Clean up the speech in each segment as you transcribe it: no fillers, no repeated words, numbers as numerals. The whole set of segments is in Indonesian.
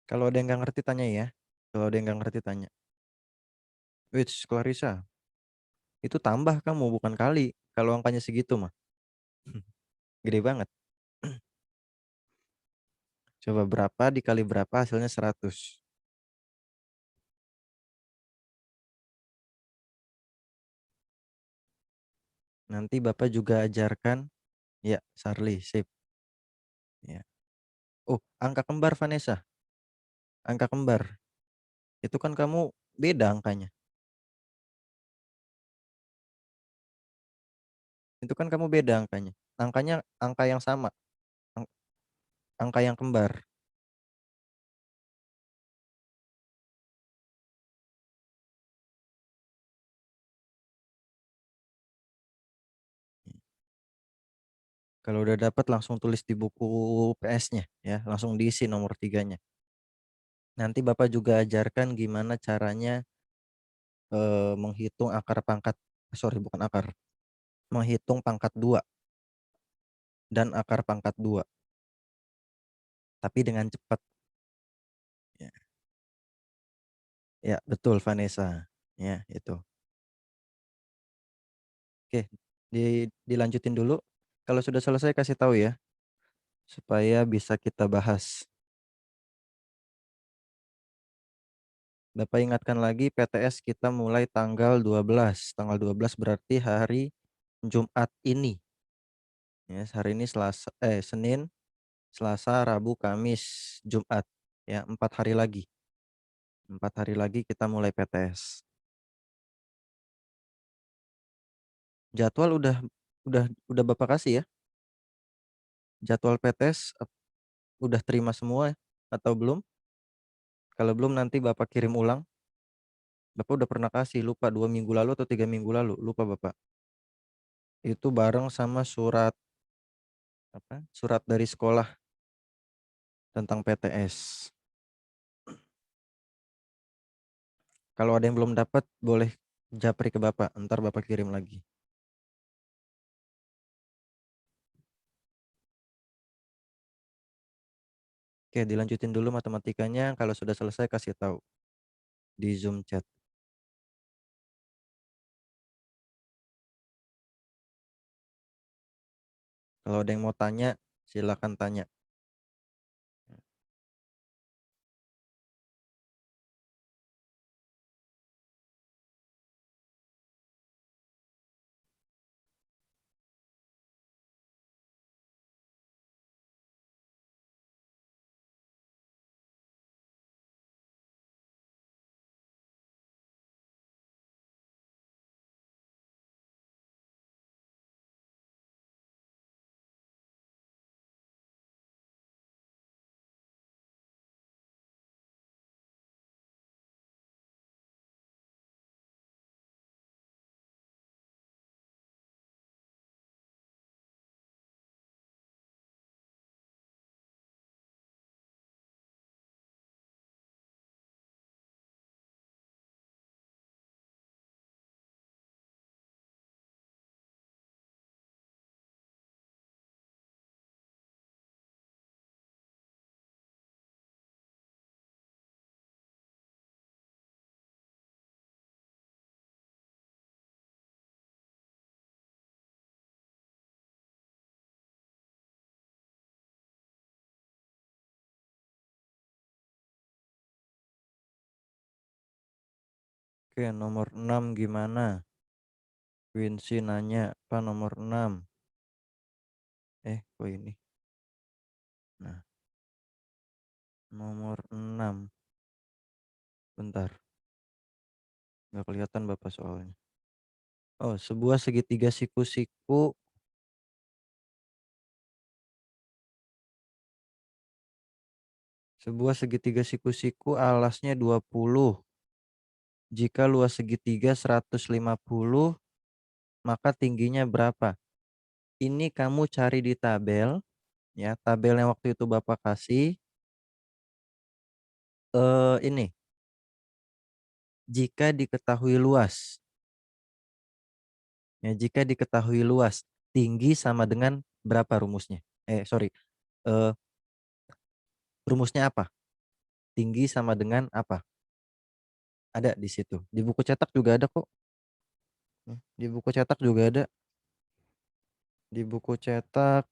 Kalau ada yang nggak ngerti tanya ya. Kalau ada yang nggak ngerti tanya. Wits, Clarissa, itu tambah kamu bukan kali. Kalau angkanya segitu mah. Gede banget. Coba berapa dikali berapa hasilnya 100. Nanti Bapak juga ajarkan. Ya, Charlie, sip. Ya. Oh, angka kembar Vanessa. Angka kembar. Itu kan kamu beda angkanya. Itu kan kamu beda angkanya. Angkanya angka yang sama. Ang- Angka yang kembar. Kalau udah dapat langsung tulis di buku PS-nya ya, langsung diisi nomor tiganya. Nanti Bapak juga ajarkan gimana caranya menghitung akar pangkat, sorry bukan akar, menghitung pangkat 2 dan akar pangkat 2, tapi dengan cepat. Ya, ya betul Vanessa. Ya, itu. Oke, dilanjutin dulu. Kalau sudah selesai kasih tahu ya, supaya bisa kita bahas. Bapak ingatkan lagi PTS kita mulai tanggal 12. Tanggal 12 berarti hari Jumat ini. Ya, hari ini Senin, Selasa, Rabu, Kamis, Jumat. Ya, 4 hari lagi. 4 hari lagi kita mulai PTS. Jadwal udah Bapak kasih ya. Jadwal PTS udah terima semua atau belum? Kalau belum nanti Bapak kirim ulang. Bapak udah pernah kasih, lupa 2 minggu lalu atau 3 minggu lalu, lupa Bapak. Itu bareng sama surat apa? Surat dari sekolah tentang PTS. Kalau ada yang belum dapat, boleh japri ke Bapak. Ntar Bapak kirim lagi. Oke, dilanjutin dulu matematikanya. Kalau sudah selesai, kasih tahu di Zoom chat. Kalau ada yang mau tanya, silakan tanya. Oke, nomor 6 gimana? Quincy nanya, Pak nomor 6. Kok ini? Nah, nomor 6. Bentar, nggak kelihatan Bapak soalnya. Oh, sebuah segitiga siku-siku. Sebuah segitiga siku-siku alasnya 20. Jika luas segitiga 150, maka tingginya berapa? Ini kamu cari di tabel, ya, tabel yang waktu itu Bapak kasih. Ini, jika diketahui luas, ya, jika diketahui luas, tinggi sama dengan berapa rumusnya? Sorry, eh, rumusnya apa? tinggi sama dengan apa? Ada di situ. Di buku cetak juga ada kok. Di buku cetak juga ada. Di buku cetak.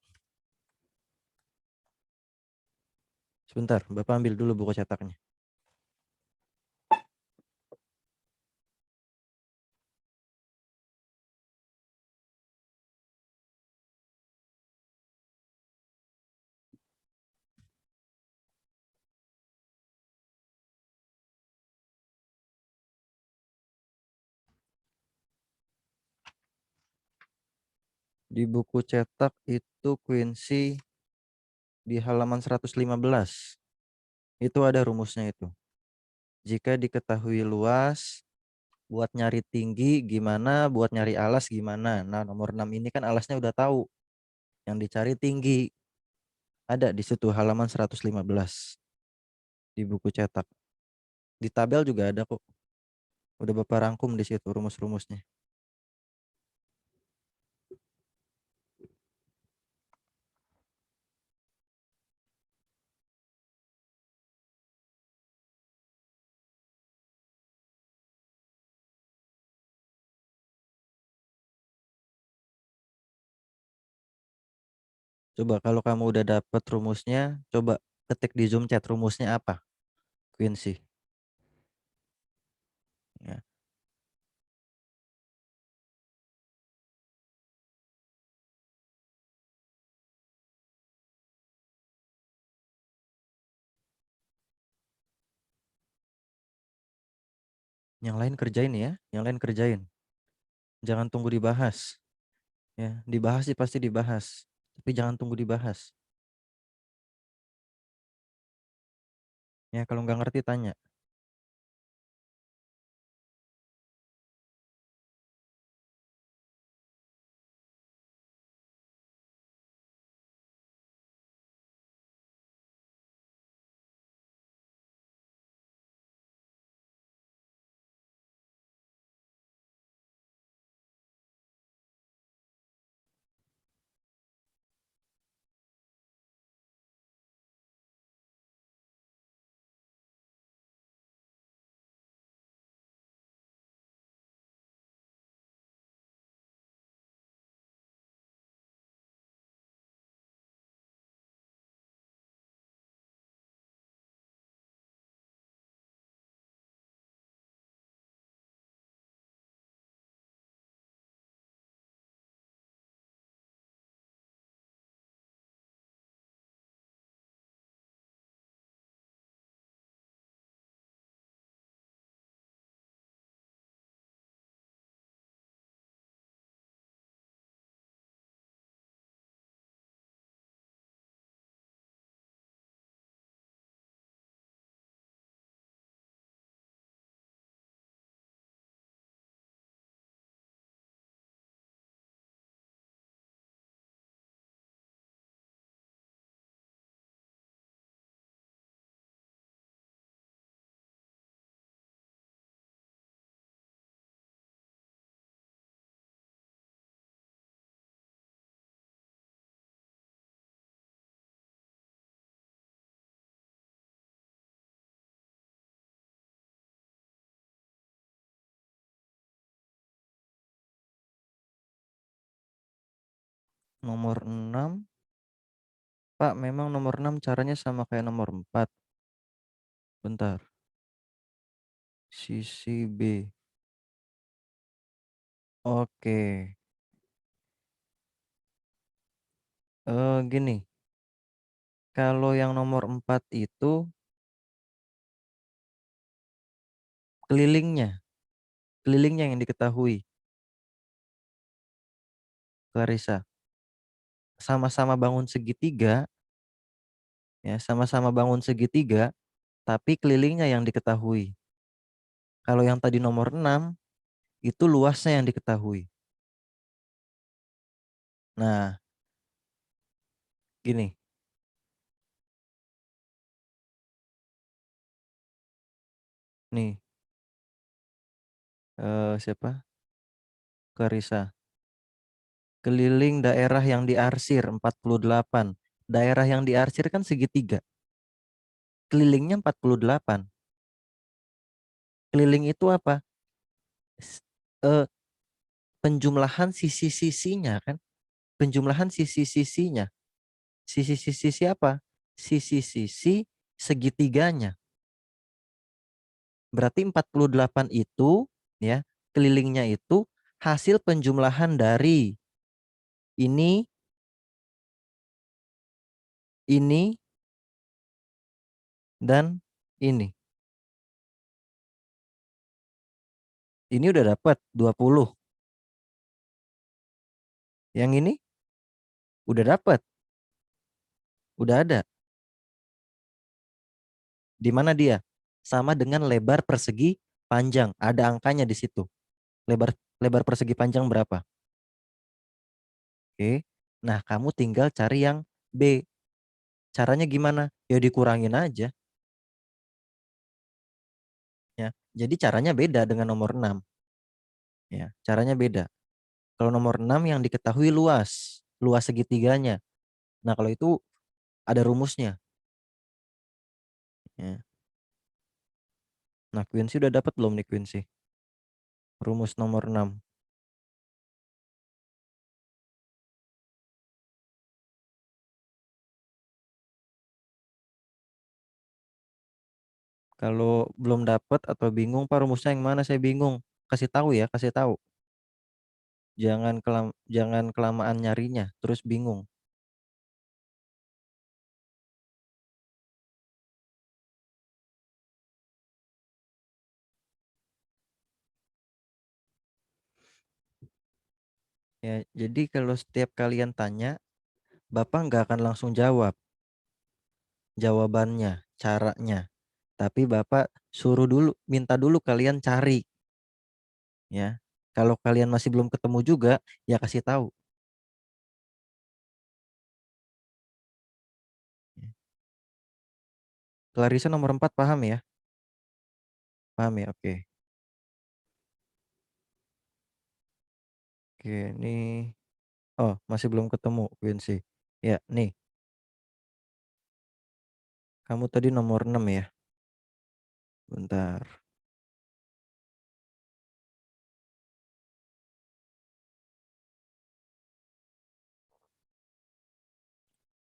Sebentar, Bapak ambil dulu buku cetaknya. Di buku cetak itu Quincy di halaman 115. Itu ada rumusnya itu. Jika diketahui luas, buat nyari tinggi gimana, buat nyari alas gimana. Nah, nomor 6 ini kan alasnya udah tahu. Yang dicari tinggi. Ada di situ halaman 115 di buku cetak. Di tabel juga ada kok. Udah Bapak rangkum di situ rumus-rumusnya. Coba kalau kamu udah dapet rumusnya, coba ketik di Zoom chat rumusnya apa, Quincy. Ya. Yang lain kerjain ya, yang lain kerjain. Jangan tunggu dibahas. Ya, dibahas sih pasti dibahas. Tapi jangan tunggu dibahas. Ya, kalau nggak ngerti tanya. Nomor 6, Pak, memang nomor 6 caranya sama kayak nomor 4. Bentar. Sisi B. Oke. Gini. Kalau yang nomor 4 itu kelilingnya. Kelilingnya yang diketahui, Clarissa. Sama-sama bangun segitiga, ya, sama-sama bangun segitiga, tapi kelilingnya yang diketahui. Kalau yang tadi nomor 6, itu luasnya yang diketahui. Nah, gini. Nih, siapa? Clarissa. Keliling daerah yang diarsir 48. Daerah yang diarsir kan segitiga. Kelilingnya 48. Keliling itu apa? S- eh, Penjumlahan sisi-sisinya kan? Penjumlahan sisi-sisinya. Sisi-sisi apa? Sisi-sisi segitiganya. Berarti 48 itu ya, kelilingnya itu hasil penjumlahan dari ini, ini, dan ini. Ini udah dapat 20. Yang ini udah dapat, udah ada. Di mana dia? Sama dengan lebar persegi panjang. Ada angkanya di situ. Lebar lebar persegi panjang berapa? Oke. Nah, kamu tinggal cari yang B. Caranya gimana? Ya dikurangin aja ya. Jadi caranya beda dengan nomor 6 ya. Caranya beda. Kalau nomor 6 yang diketahui luas, luas segitiganya. Nah, kalau itu ada rumusnya ya. Nah, Quincy udah dapat belum nih Quincy? Rumus nomor 6. Kalau belum dapat atau bingung, Pak, rumusnya yang mana? Saya bingung. Kasih tahu ya, kasih tahu. Jangan kelamaan nyarinya, terus bingung. Ya, jadi kalau setiap kalian tanya, Bapak nggak akan langsung jawab jawabannya, caranya. Tapi Bapak suruh dulu, minta dulu kalian cari, ya. Kalau kalian masih belum ketemu juga, ya kasih tahu. Clarissa nomor 4 paham ya? Paham ya? Oke. Oke, ini oh, masih belum ketemu, Quincy. Ya, nih. Kamu tadi nomor 6 ya? Bentar.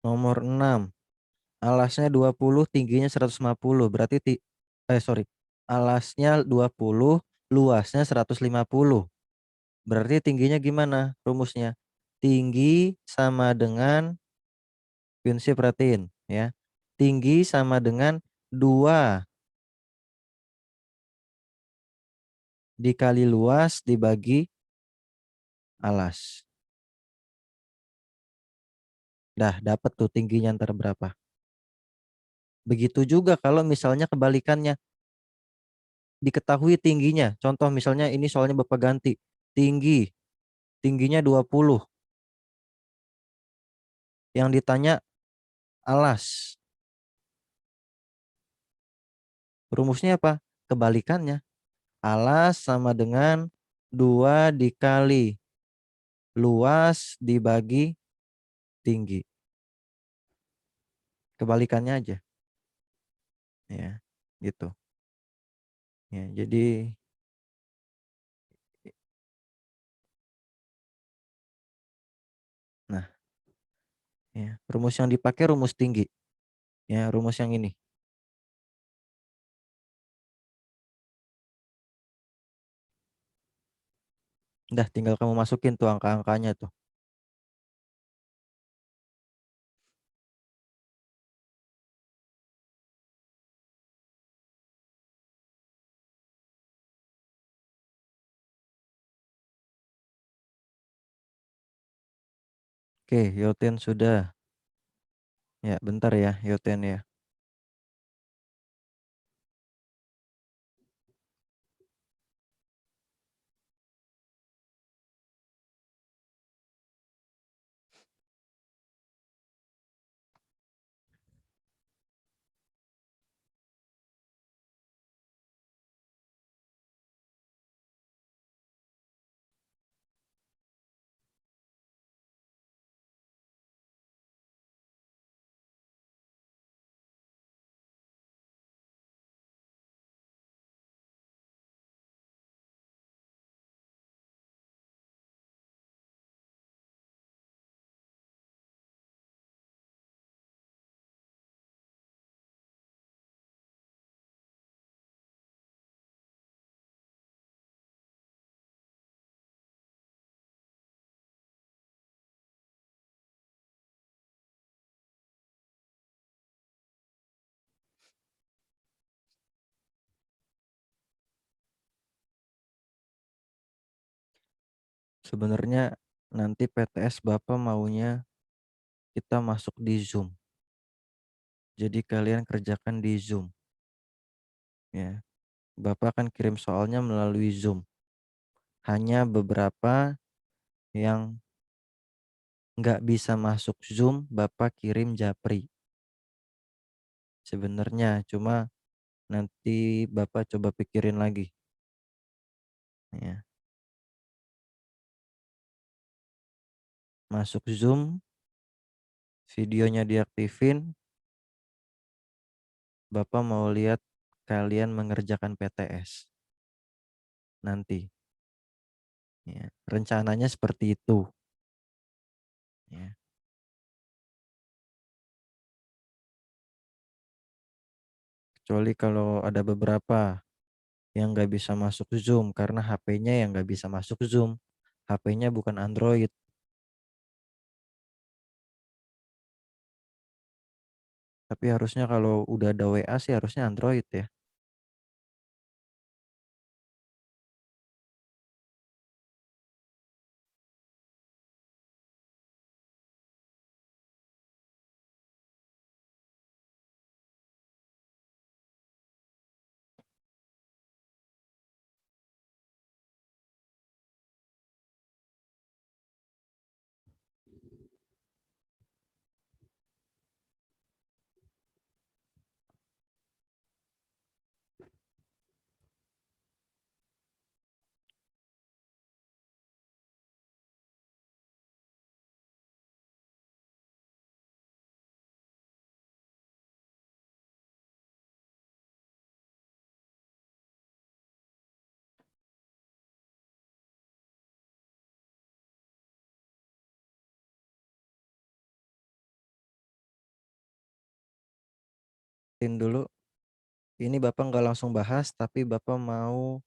Nomor 6. Alasnya 20, tingginya 150. Berarti sorry. Alasnya 20, luasnya 150. Berarti tingginya gimana rumusnya? Tinggi sama dengan, Quincy perhatiin ya. Tinggi sama dengan 2 dikali luas dibagi alas. Dah dapat tuh tingginya ntar berapa. Begitu juga kalau misalnya kebalikannya, diketahui tingginya. Contoh misalnya ini soalnya Bapak ganti. Tingginya 20. Yang ditanya alas. Rumusnya apa? Kebalikannya. Alas sama dengan 2 dikali luas dibagi tinggi. Kebalikannya aja. Ya, gitu. Ya, jadi nah, ya, rumus yang dipakai rumus tinggi. Ya, rumus yang ini. Udah tinggal kamu masukin tuh angka-angkanya tuh. Oke, Yoten sudah. Ya, bentar ya, Yoten ya. Sebenarnya nanti PTS Bapak maunya kita masuk di Zoom. Jadi kalian kerjakan di Zoom, ya. Bapak akan kirim soalnya melalui Zoom. Hanya beberapa yang nggak bisa masuk Zoom, Bapak kirim Japri. Sebenarnya cuma nanti Bapak coba pikirin lagi, ya. Masuk Zoom, videonya diaktifin, Bapak mau lihat kalian mengerjakan PTS nanti, ya. Rencananya seperti itu, ya. Kecuali kalau ada beberapa yang nggak bisa masuk Zoom karena HP-nya yang nggak bisa masuk Zoom. HP-nya bukan Android. Tapi harusnya kalau udah ada WA sih harusnya Android ya. Dulu, ini Bapak nggak langsung bahas, tapi Bapak mau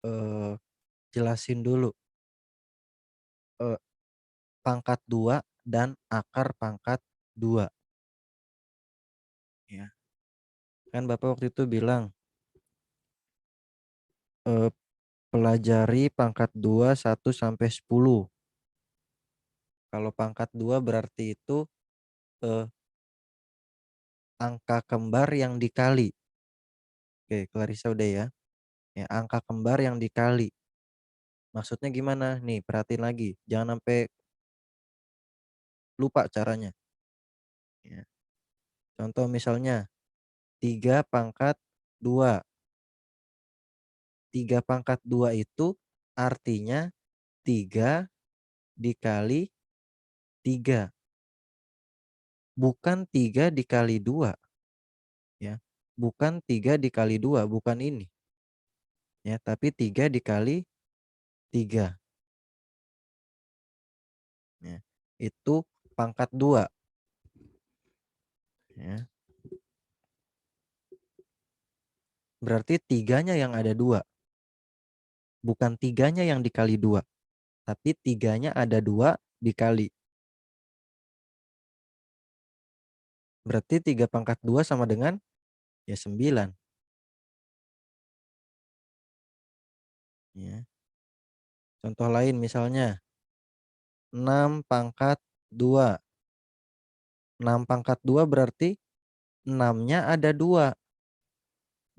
eh, jelasin dulu eh, pangkat 2 dan akar pangkat 2. Ya. Kan Bapak waktu itu bilang eh, pelajari pangkat 2 1 sampai 10. Kalau pangkat 2 berarti itu eh, angka kembar yang dikali. Oke, Clarissa udah ya. Ya, angka kembar yang dikali. Maksudnya gimana? Nih, perhatiin lagi. Jangan sampai lupa caranya. Ya. Contoh misalnya 3 pangkat 2. 3 pangkat 2 itu artinya 3 dikali 3. Bukan 3 dikali 2. Ya. Bukan 3 dikali 2. Bukan ini. Ya, tapi 3 dikali 3. Ya. Itu pangkat 2. Ya. Berarti tiganya yang ada 2. Bukan tiganya yang dikali 2. Tapi tiganya ada 2 dikali. Berarti 3 pangkat 2 sama dengan ya 9. Ya. Contoh lain misalnya 6 pangkat 2. 6 pangkat 2 berarti 6-nya ada 2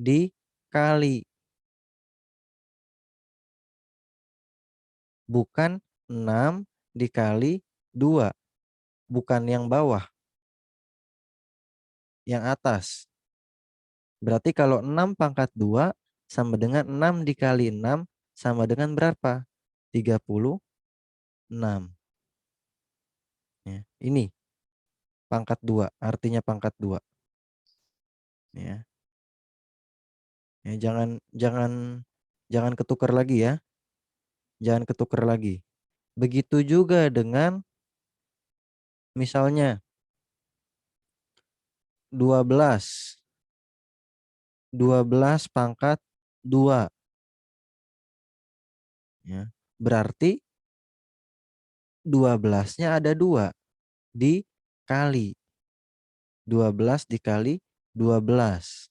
dikali. Bukan 6 dikali 2. Bukan yang bawah, yang atas. Berarti kalau 6 pangkat 2 sama dengan 6 dikali 6 sama dengan berapa? 36. Ya, ini pangkat 2, artinya pangkat 2. Ya. Ya, jangan jangan jangan ketukar lagi ya. Jangan ketukar lagi. Begitu juga dengan misalnya 12. 12 pangkat 2. Ya. Berarti 12-nya ada 2 dikali. 12 dikali 12.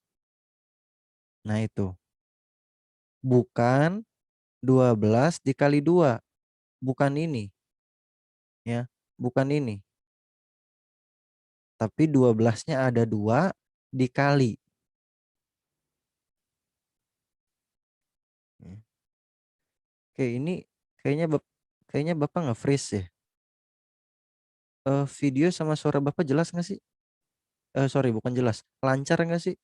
Nah itu. Bukan 12 dikali 2. bukan ini ya, bukan ini. Tapi 12-nya ada 2 dikali. Ya. Oke, ini kayaknya kayaknya Bapak nge-freeze ya. Video sama suara Bapak jelas nggak sih? Sorry, bukan jelas. Lancar nggak sih?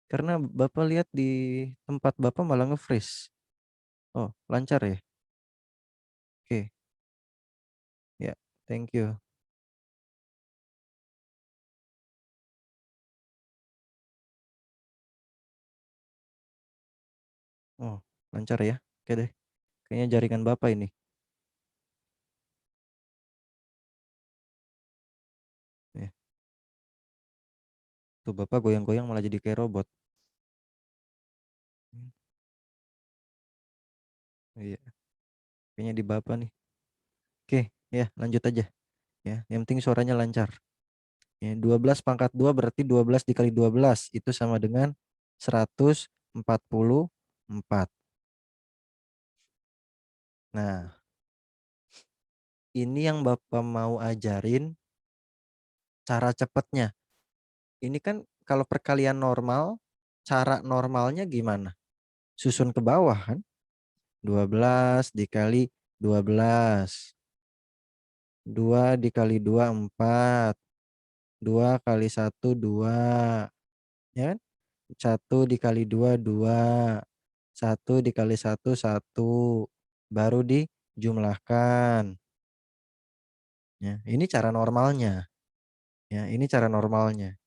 Karena Bapak lihat di tempat Bapak malah nge-freeze. Oh, lancar ya? Oke, ya, thank you. Oh, lancar ya? Oke deh. Kayaknya jaringan Bapak ini. Ya. Tuh Bapak goyang-goyang malah jadi kayak robot. Iya, kayaknya di Bapak nih. Oke, ya lanjut aja. Ya, yang penting suaranya lancar. Ya, 12 pangkat 2 berarti 12 dikali 12 itu sama dengan 144. Nah, ini yang Bapak mau ajarin cara cepatnya. Ini kan kalau perkalian normal, cara normalnya gimana? Susun ke bawah kan? 12 dikali 12. 2 dikali 2 4. 2 kali 1 2. Ya kan? 1 dikali 2 2. 1 dikali 1 1. Baru dijumlahkan. Ya, ini cara normalnya. Ya, ini cara normalnya.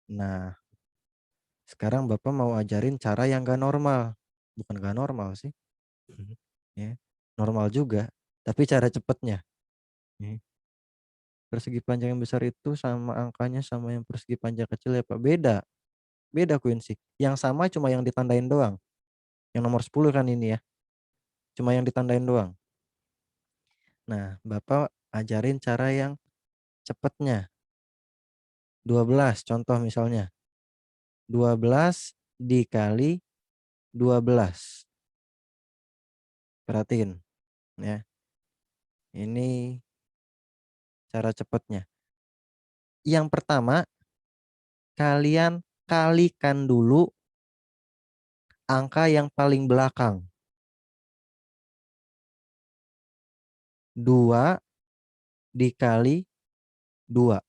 Nah, sekarang Bapak mau ajarin cara yang gak normal. Bukan gak normal sih. Ya, normal juga. Tapi cara cepatnya. Ya, persegi panjang yang besar itu sama angkanya sama yang persegi panjang kecil ya Pak. Beda. Beda Quincy. Yang sama cuma yang ditandain doang. Yang nomor 10 kan ini ya. Cuma yang ditandain doang. Nah, Bapak ajarin cara yang cepatnya. 12 contoh misalnya. 12 dikali 12. Perhatiin ya. Ini cara cepatnya. Yang pertama, kalian kalikan dulu angka yang paling belakang. 2 dikali 2.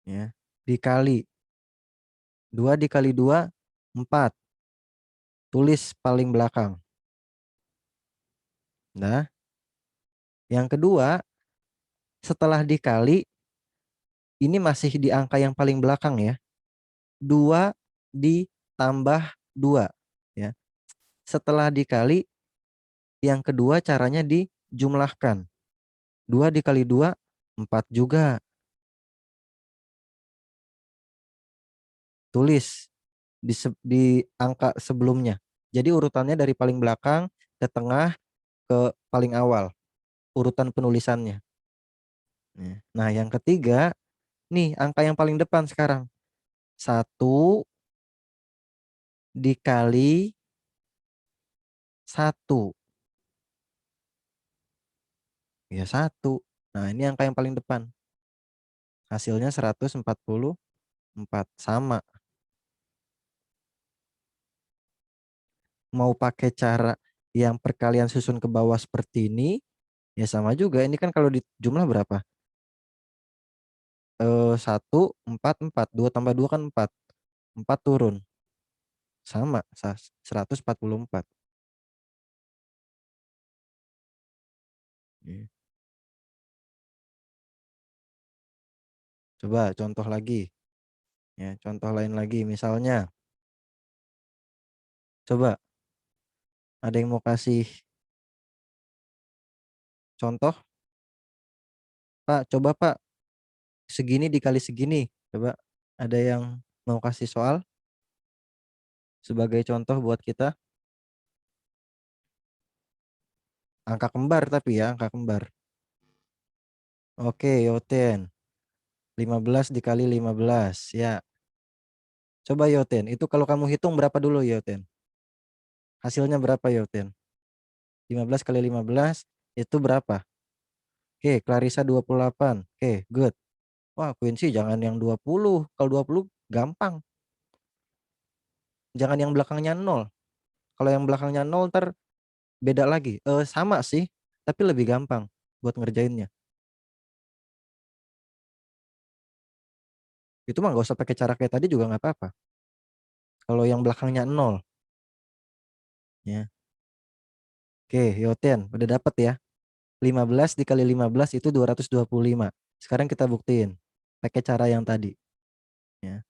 Ya. Dikali. 2 dikali 2, 4. Tulis paling belakang. Nah, yang kedua, setelah dikali, ini masih di angka yang paling belakang ya. 2 ditambah 2. Ya. Setelah dikali, yang kedua caranya dijumlahkan. 2 dikali 2, 4 juga. Tulis di angka sebelumnya. Jadi urutannya dari paling belakang ke tengah ke paling awal. Urutan penulisannya. Nah, yang ketiga, nih angka yang paling depan sekarang. 1 dikali 1. Ya 1. Nah, ini angka yang paling depan. Hasilnya 144. Sama. Mau pakai cara yang perkalian susun ke bawah seperti ini, ya sama juga. Ini kan kalau di jumlah berapa? 1, 4, 4. 2 tambah 2 kan 4. 4 turun. Sama. 144. Iya. Coba contoh lagi. Ya, contoh lain lagi. Misalnya, coba ada yang mau kasih contoh? Pak, coba Pak, segini dikali segini. Coba ada yang mau kasih soal sebagai contoh buat kita? Angka kembar tapi ya, angka kembar. Oke, Yoten. 15 dikali 15. Ya, Coba Yoten, itu kalau kamu hitung berapa dulu Yoten? Hasilnya berapa Yoten? 15 kali 15 itu berapa? Oke, Clarissa 28. Oke, good. Wah, Quincy jangan yang 20. Kalau 20 gampang. Jangan yang belakangnya 0. Kalau yang belakangnya 0 ntar beda lagi. Sama sih, tapi lebih gampang buat ngerjainnya. Itu mah gak usah pakai cara kayak tadi juga nggak apa-apa. Kalau yang belakangnya 0. Ya. Oke, Yoten, udah dapet ya. 15 dikali 15 itu 225. Sekarang kita buktiin. Pakai cara yang tadi. Ya.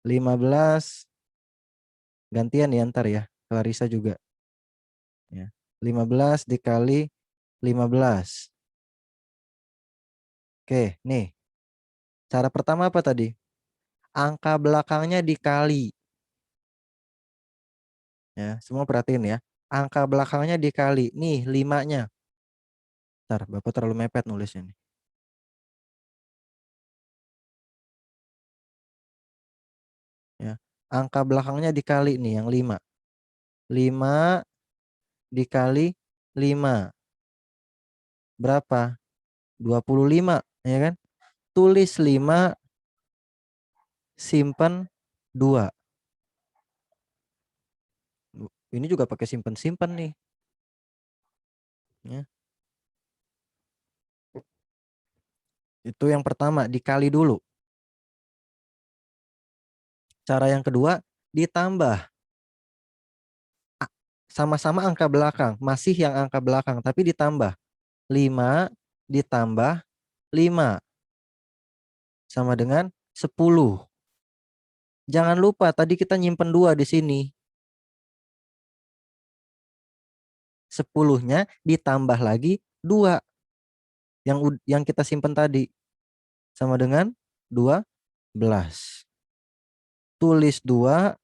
15 gantian ya ntar ya. Clarissa juga. Ya. 15 dikali 15. Oke, nih. Cara pertama apa tadi? Angka belakangnya dikali. Ya, semua perhatiin ya. Angka belakangnya dikali. Nih, 5-nya. Ntar, Bapak terlalu mepet nulisnya nih. Ya. Angka belakangnya dikali nih yang 5. 5 dikali 5. Berapa? 25, ya kan? Tulis 5, simpan 2. Ini juga pakai simpan-simpan nih. Ya. Itu yang pertama, dikali dulu. Cara yang kedua, ditambah. Sama-sama angka belakang, masih yang angka belakang, tapi ditambah. 5 ditambah 5 sama dengan 10. Jangan lupa tadi kita nyimpen 2 di sini. 10-nya ditambah lagi 2 yang kita simpen tadi sama dengan 12. Tulis 2,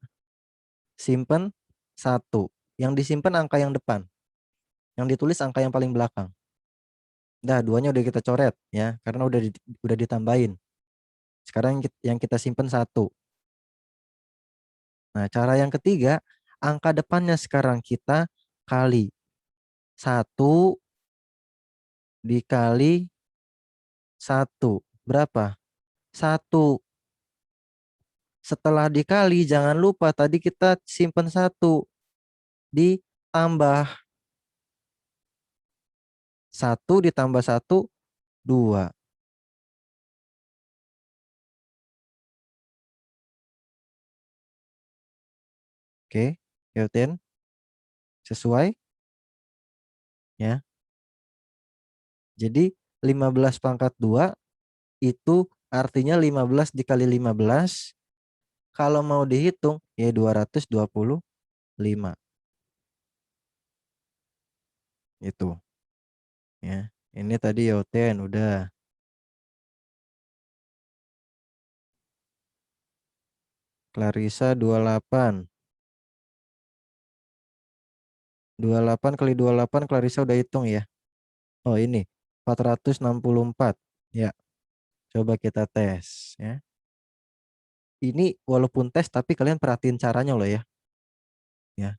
simpen 1. Yang disimpan angka yang depan. Yang ditulis angka yang paling belakang. Dah, 2-nya udah kita coret ya, karena udah ditambahin. Sekarang yang kita simpen 1. Nah, cara yang ketiga, angka depannya sekarang kita kali. 1 dikali 1. Berapa? 1. Setelah dikali, jangan lupa tadi kita simpen 1. Ditambah. 1 ditambah 1, 2. Oke, Yoten. Sesuai? Ya. Jadi 15 pangkat 2 itu artinya 15 dikali 15. Kalau mau dihitung ya 225. Itu. Ya. Ini tadi Yoten udah. Clarissa 28. 28 kali 28 Clarissa udah hitung ya. Oh ini 464. Ya, coba kita tes ya. Ini walaupun tes tapi kalian perhatiin caranya loh ya. Ya.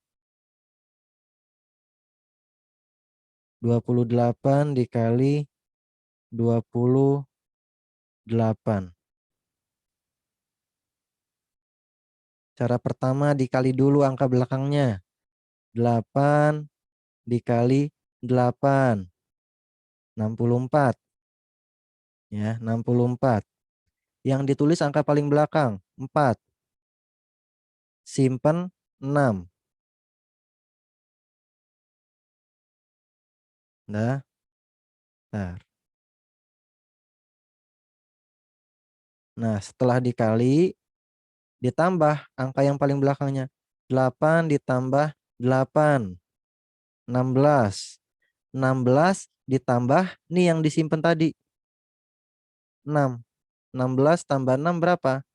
28 dikali 28. Cara pertama dikali dulu angka belakangnya. 8 dikali 8. 64. Ya, 64. Yang ditulis angka paling belakang, 4. Simpen 6. Nah, bentar. Nah, setelah dikali, ditambah angka yang paling belakangnya. 8 ditambah 8. 16. 16 ditambah, nih yang disimpan tadi. 6. 16 tambah 6 berapa?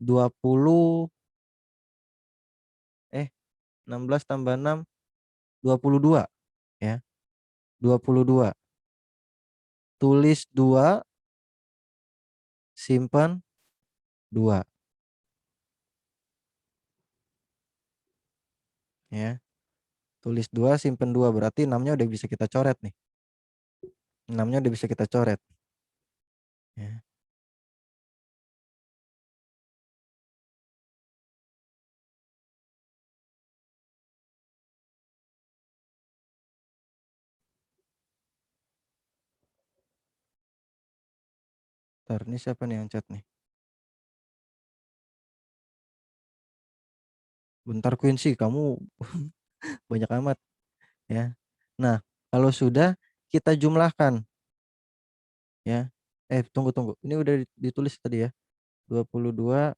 20. 16 tambah 6, 22. Ya, 22. Tulis 2, simpan 2. ya. Tulis 2, simpen 2, berarti 6-nya udah bisa kita coret nih. 6-nya udah bisa kita coret. Ya. Ntar, ini siapa nih yang chat nih? Bentar Quincy, kamu banyak amat ya. Nah, kalau sudah kita jumlahkan ya. Tunggu. Ini udah ditulis tadi ya. 22,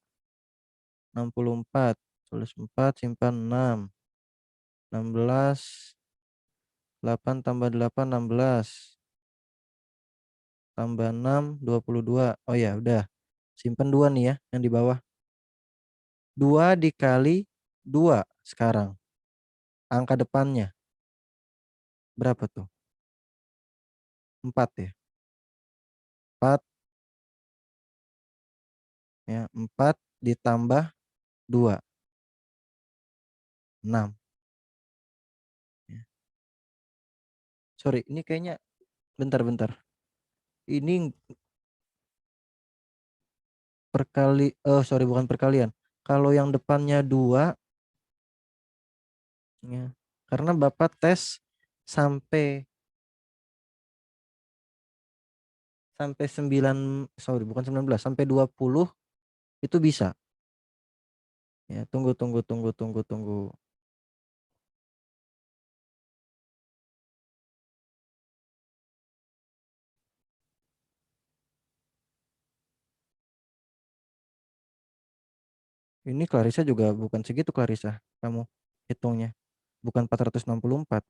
64. Tulis 4, simpan 6. 16, 8 tambah 8, 16. Tambah 6, 22. Oh ya, udah. Simpan 2 nih ya, yang di bawah. 2 dikali 2 sekarang. Angka depannya berapa tuh? 4 ya. 4 ya, 4 ditambah 2, 6 ya. Sorry, ini kayaknya bentar. Ini sorry, bukan perkalian. Kalau yang depannya 2 ya. Karena Bapak tes sampai 9, sorry, bukan 19, sampai 20 itu bisa. Ya, tunggu. Ini Clarissa juga bukan segitu Clarissa. Kamu hitungnya. Bukan 464.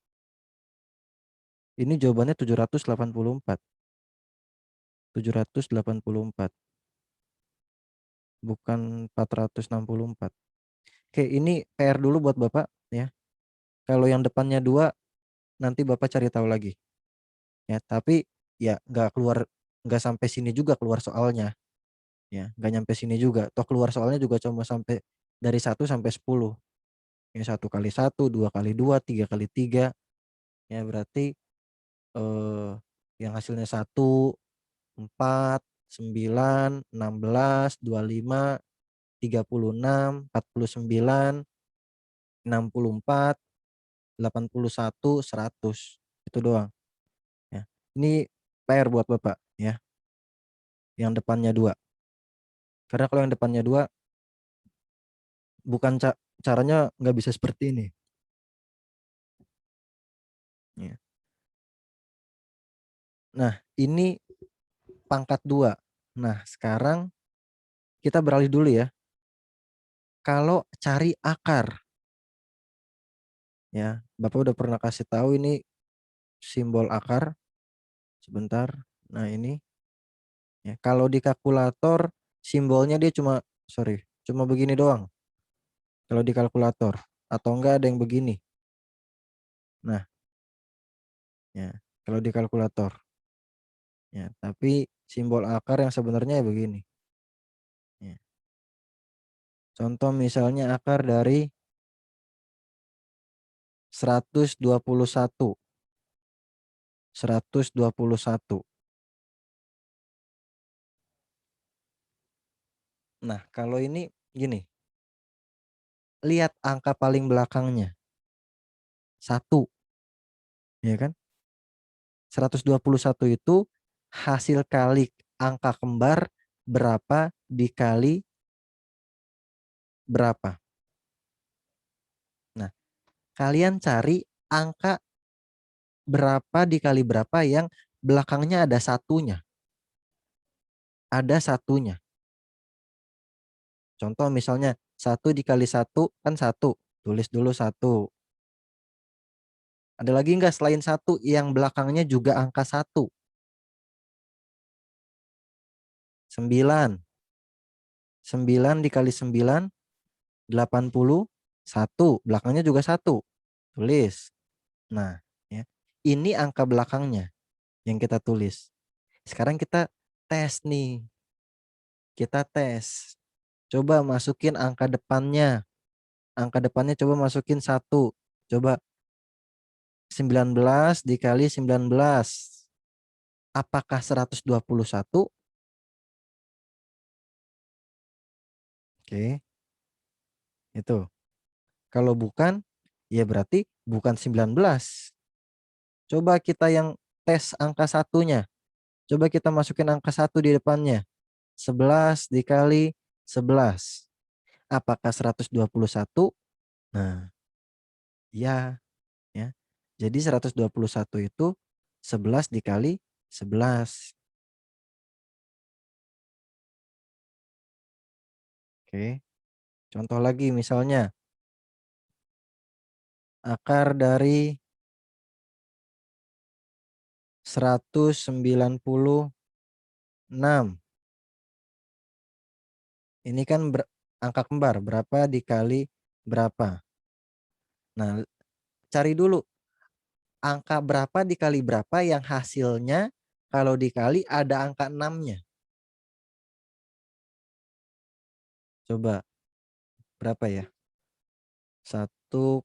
Ini jawabannya 784. 784. Bukan 464. Oke, ini PR dulu buat Bapak ya. Kalau yang depannya 2 nanti Bapak cari tahu lagi. Ya, tapi ya nggak sampai sini juga keluar soalnya. Ya, nggak nyampe sini juga. Toh keluar soalnya juga cuma sampai dari 1 sampai 10. Ya, 1 kali 1, 2 kali 2, 3 kali 3. Ya, berarti eh yang hasilnya 1, 4, 9, 16, 25, 36, 49, 64, 81, 100. Itu doang ya. Ini PR buat Bapak ya. Yang depannya 2. Karena kalau yang depannya 2 bukan caranya nggak bisa seperti ini ya. Nah, ini pangkat 2. Nah, sekarang kita beralih dulu ya. Kalau cari akar ya, Bapak udah pernah kasih tahu ini simbol akar. Sebentar. Nah, ini ya, kalau di kalkulator simbolnya dia cuma begini doang. Kalau di kalkulator atau enggak ada yang begini. Nah, ya, kalau di kalkulator. Ya, tapi simbol akar yang sebenarnya ya begini. Ya. Contoh misalnya akar dari 121. 121. Nah, kalau ini gini, lihat angka paling belakangnya. 1, ya kan? 121 itu hasil kali angka kembar berapa dikali berapa. Nah, kalian cari angka berapa dikali berapa yang belakangnya ada satunya. Ada satunya. Contoh misalnya 1 dikali 1 kan 1. Tulis dulu 1. Ada lagi enggak selain 1 yang belakangnya juga angka 1? 9. 9 dikali 9, 81. Belakangnya juga 1. Tulis. Nah, ya. Ini angka belakangnya yang kita tulis. Sekarang kita tes nih. Kita tes. Coba masukin angka depannya. angka depannya coba masukin 1. Coba 19 dikali 19. Apakah 121? Oke, itu. Kalau bukan, ya berarti bukan 19. Coba kita yang tes angka satunya. Coba kita masukin angka 1 di depannya. 11 dikali 11. Apakah 121? Nah, ya, ya. Jadi 121 itu 11 dikali 11. Oke. Contoh lagi misalnya akar dari 196. Ini kan angka kembar, berapa dikali berapa. Nah, cari dulu angka berapa dikali berapa yang hasilnya kalau dikali ada angka 6-nya. Coba berapa ya? 1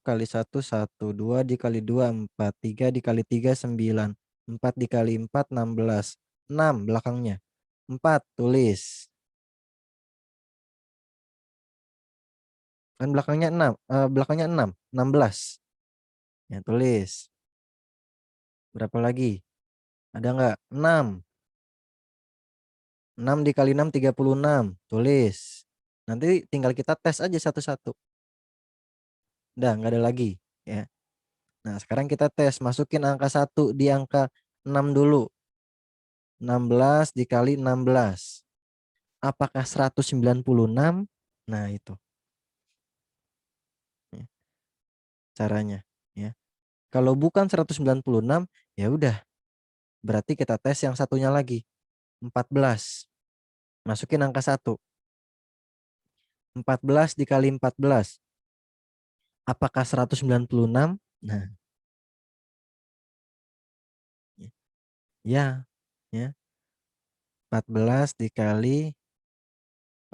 kali 1, 1. 2 dikali 2, 4. 3 dikali 3, 9. 4 dikali 4, 16. 6 belakangnya. 4 tulis. Kan belakangnya 6. Belakangnya 6. 16. Ya tulis. Berapa lagi? Ada nggak? 6. 6 dikali 6, 36. Tulis. Nanti tinggal kita tes aja satu-satu. Udah nggak ada lagi. Ya. Nah sekarang kita tes. Masukin angka 1 di angka 6 dulu. 16 dikali 16. Apakah 196? Nah itu ya, caranya. Ya. Kalau bukan 196, ya udah. Berarti kita tes yang satunya lagi. 14. Masukin angka 1. 14 dikali 14. Apakah 196? Nah, ya, ya. 14 dikali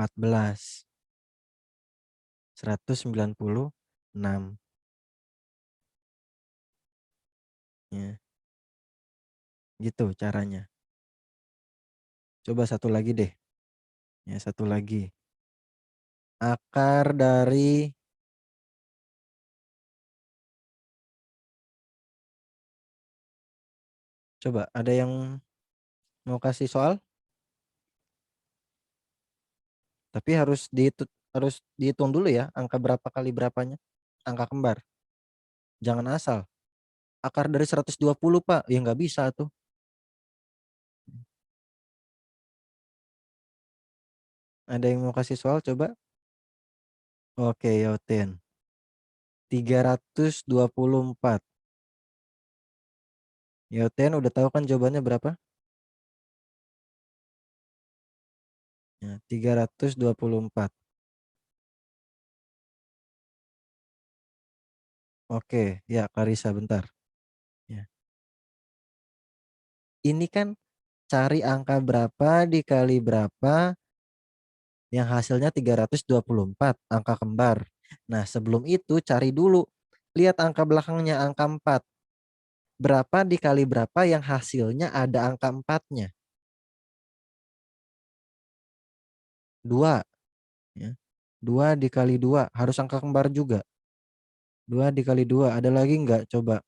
14. 196. Ya, gitu caranya. Coba satu lagi deh. Ya, satu lagi. Akar dari coba ada yang mau kasih soal? Tapi harus dihitung dulu ya angka berapa kali berapanya. Angka kembar. Jangan asal. Akar dari 120, Pak. Ya nggak bisa tuh. Ada yang mau kasih soal coba? Oke, Yotin. 324. Yotin udah tahu kan jawabannya berapa? Ya, 324. Oke, ya Karisa bentar. Ya. Ini kan cari angka berapa dikali berapa yang hasilnya 324, angka kembar. Nah, sebelum itu cari dulu. Lihat angka belakangnya, angka 4. Berapa dikali berapa yang hasilnya ada angka 4-nya? 2. Ya. 2 dikali 2. Harus angka kembar juga. 2 dikali 2. Ada lagi nggak? Coba.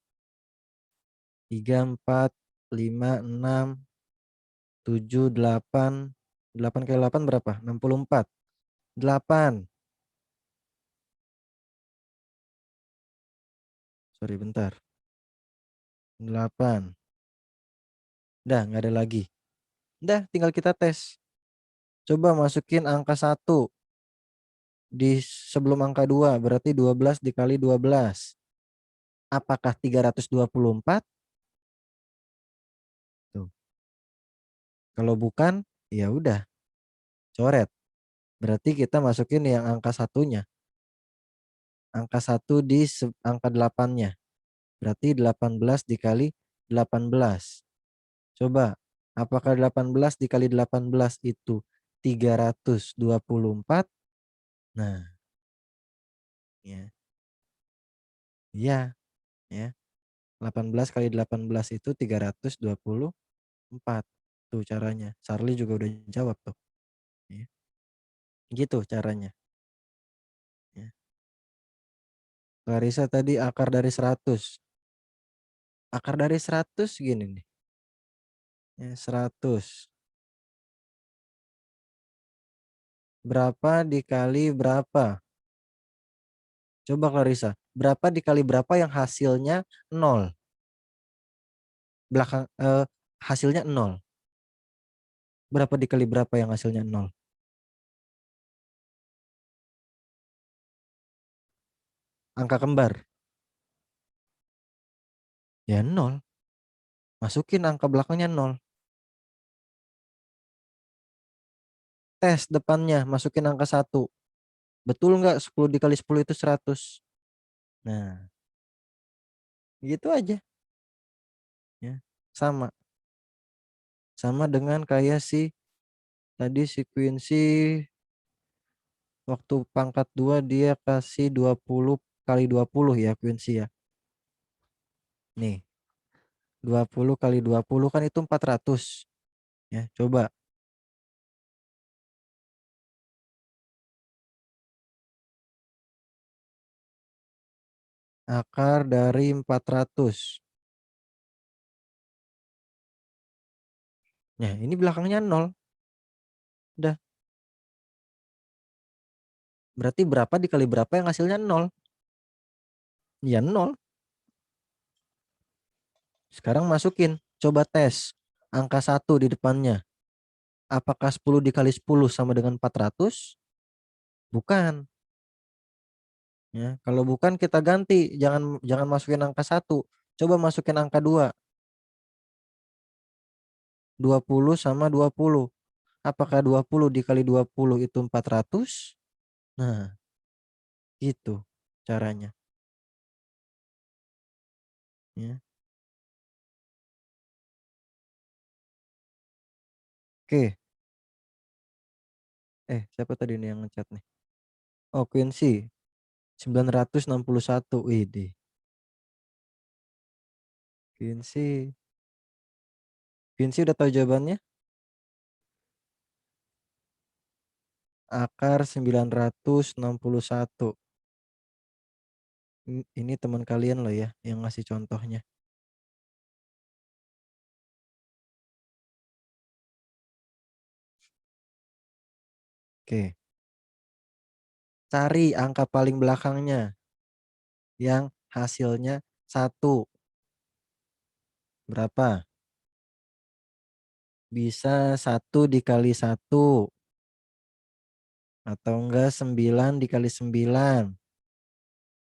3, 4, 5, 6, 7, 8. 8 kali 8 berapa? 64. 8. Sorry, bentar. 8. Udah, nggak ada lagi. Udah, tinggal kita tes. Coba masukin angka 1 di sebelum angka 2. Berarti 12 dikali 12. Apakah 324? Tuh. Kalau bukan, ya udah, coret. Berarti kita masukin yang angka satunya. Angka 1 di angka 8-nya. Berarti 18 dikali 18. Coba, apakah 18 dikali 18 itu 324? Nah, Ya. Iya, ya. 18 kali 18 itu 324. Tuh caranya. Charlie juga udah jawab tuh. Ya. Gitu caranya. Ya. Clarissa tadi akar dari 100. Akar dari 100 gini nih. Ya, 100. Berapa dikali berapa? Coba Clarissa. Berapa dikali berapa yang hasilnya 0? Belakang hasilnya 0. Berapa dikali berapa yang hasilnya 0? Angka kembar. Ya 0. Masukin angka belakangnya 0. Tes depannya, masukin angka 1. Betul nggak 10 dikali 10 itu 100? Nah, gitu aja. Ya, sama. Sama dengan kayak si tadi si Quincy waktu pangkat 2 dia kasih 20 kali 20 ya Quincy ya. Nih, 20 kali 20 kan itu 400. Ya, coba akar dari 400. Nah, ini belakangnya 0. Udah. Berarti berapa dikali berapa yang hasilnya 0? Ya 0. Sekarang masukin. Coba tes. Angka 1 di depannya. Apakah 10 dikali 10 sama dengan 400? Bukan. Ya, kalau bukan kita ganti. Jangan jangan masukin angka 1. Coba masukin angka 2. 20 sama 20. Apakah 20 dikali 20 itu 400? Nah, itu caranya. Ya. Oke. Siapa tadi nih yang ngechat nih? Oh, Quincy. 961. Widih. Quincy. Quincy udah tahu jawabannya? Akar 961. Ini teman kalian loh ya yang ngasih contohnya. Oke. Cari angka paling belakangnya yang hasilnya 1. Berapa? Bisa 1 dikali 1. Atau enggak 9 dikali 9.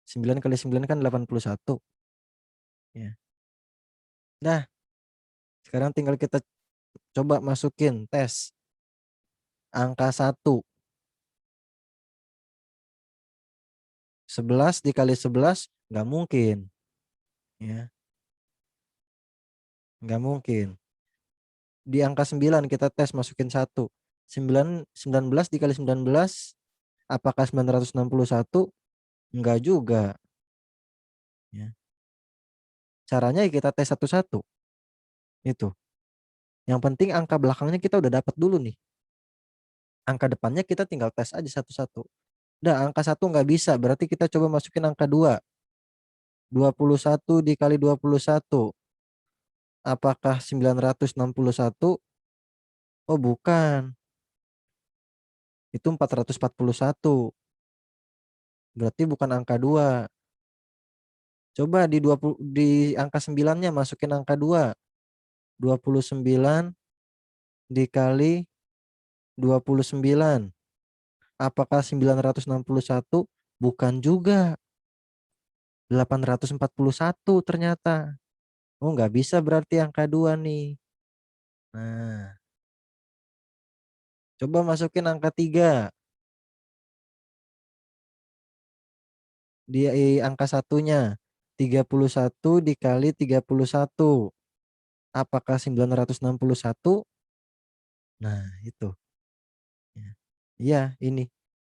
9 kali 9 kan 81. Ya. Nah, sekarang tinggal kita coba masukin tes. Angka 1. 11 dikali 11 nggak mungkin. Ya, nggak mungkin. Di angka 9 kita tes masukin 1. 19 dikali 19 apakah 961? Enggak juga. Ya. Caranya ya kita tes satu-satu. Itu. Yang penting angka belakangnya kita udah dapat dulu nih. Angka depannya kita tinggal tes aja satu-satu. Udah angka 1 nggak bisa. Berarti kita coba masukin angka 2. 21 dikali 21. Apakah 961? Oh bukan. Itu 441. Berarti bukan angka 2. Coba di 20 di angka 9-nya masukin angka 2. 29 dikali 29. Apakah 961? Bukan juga. 841 ternyata. Oh, nggak bisa berarti angka 2 nih. Nah, coba masukin angka 3. Di angka satunya. 31 dikali 31. Apakah 961? Nah, itu. Ya. Iya, ini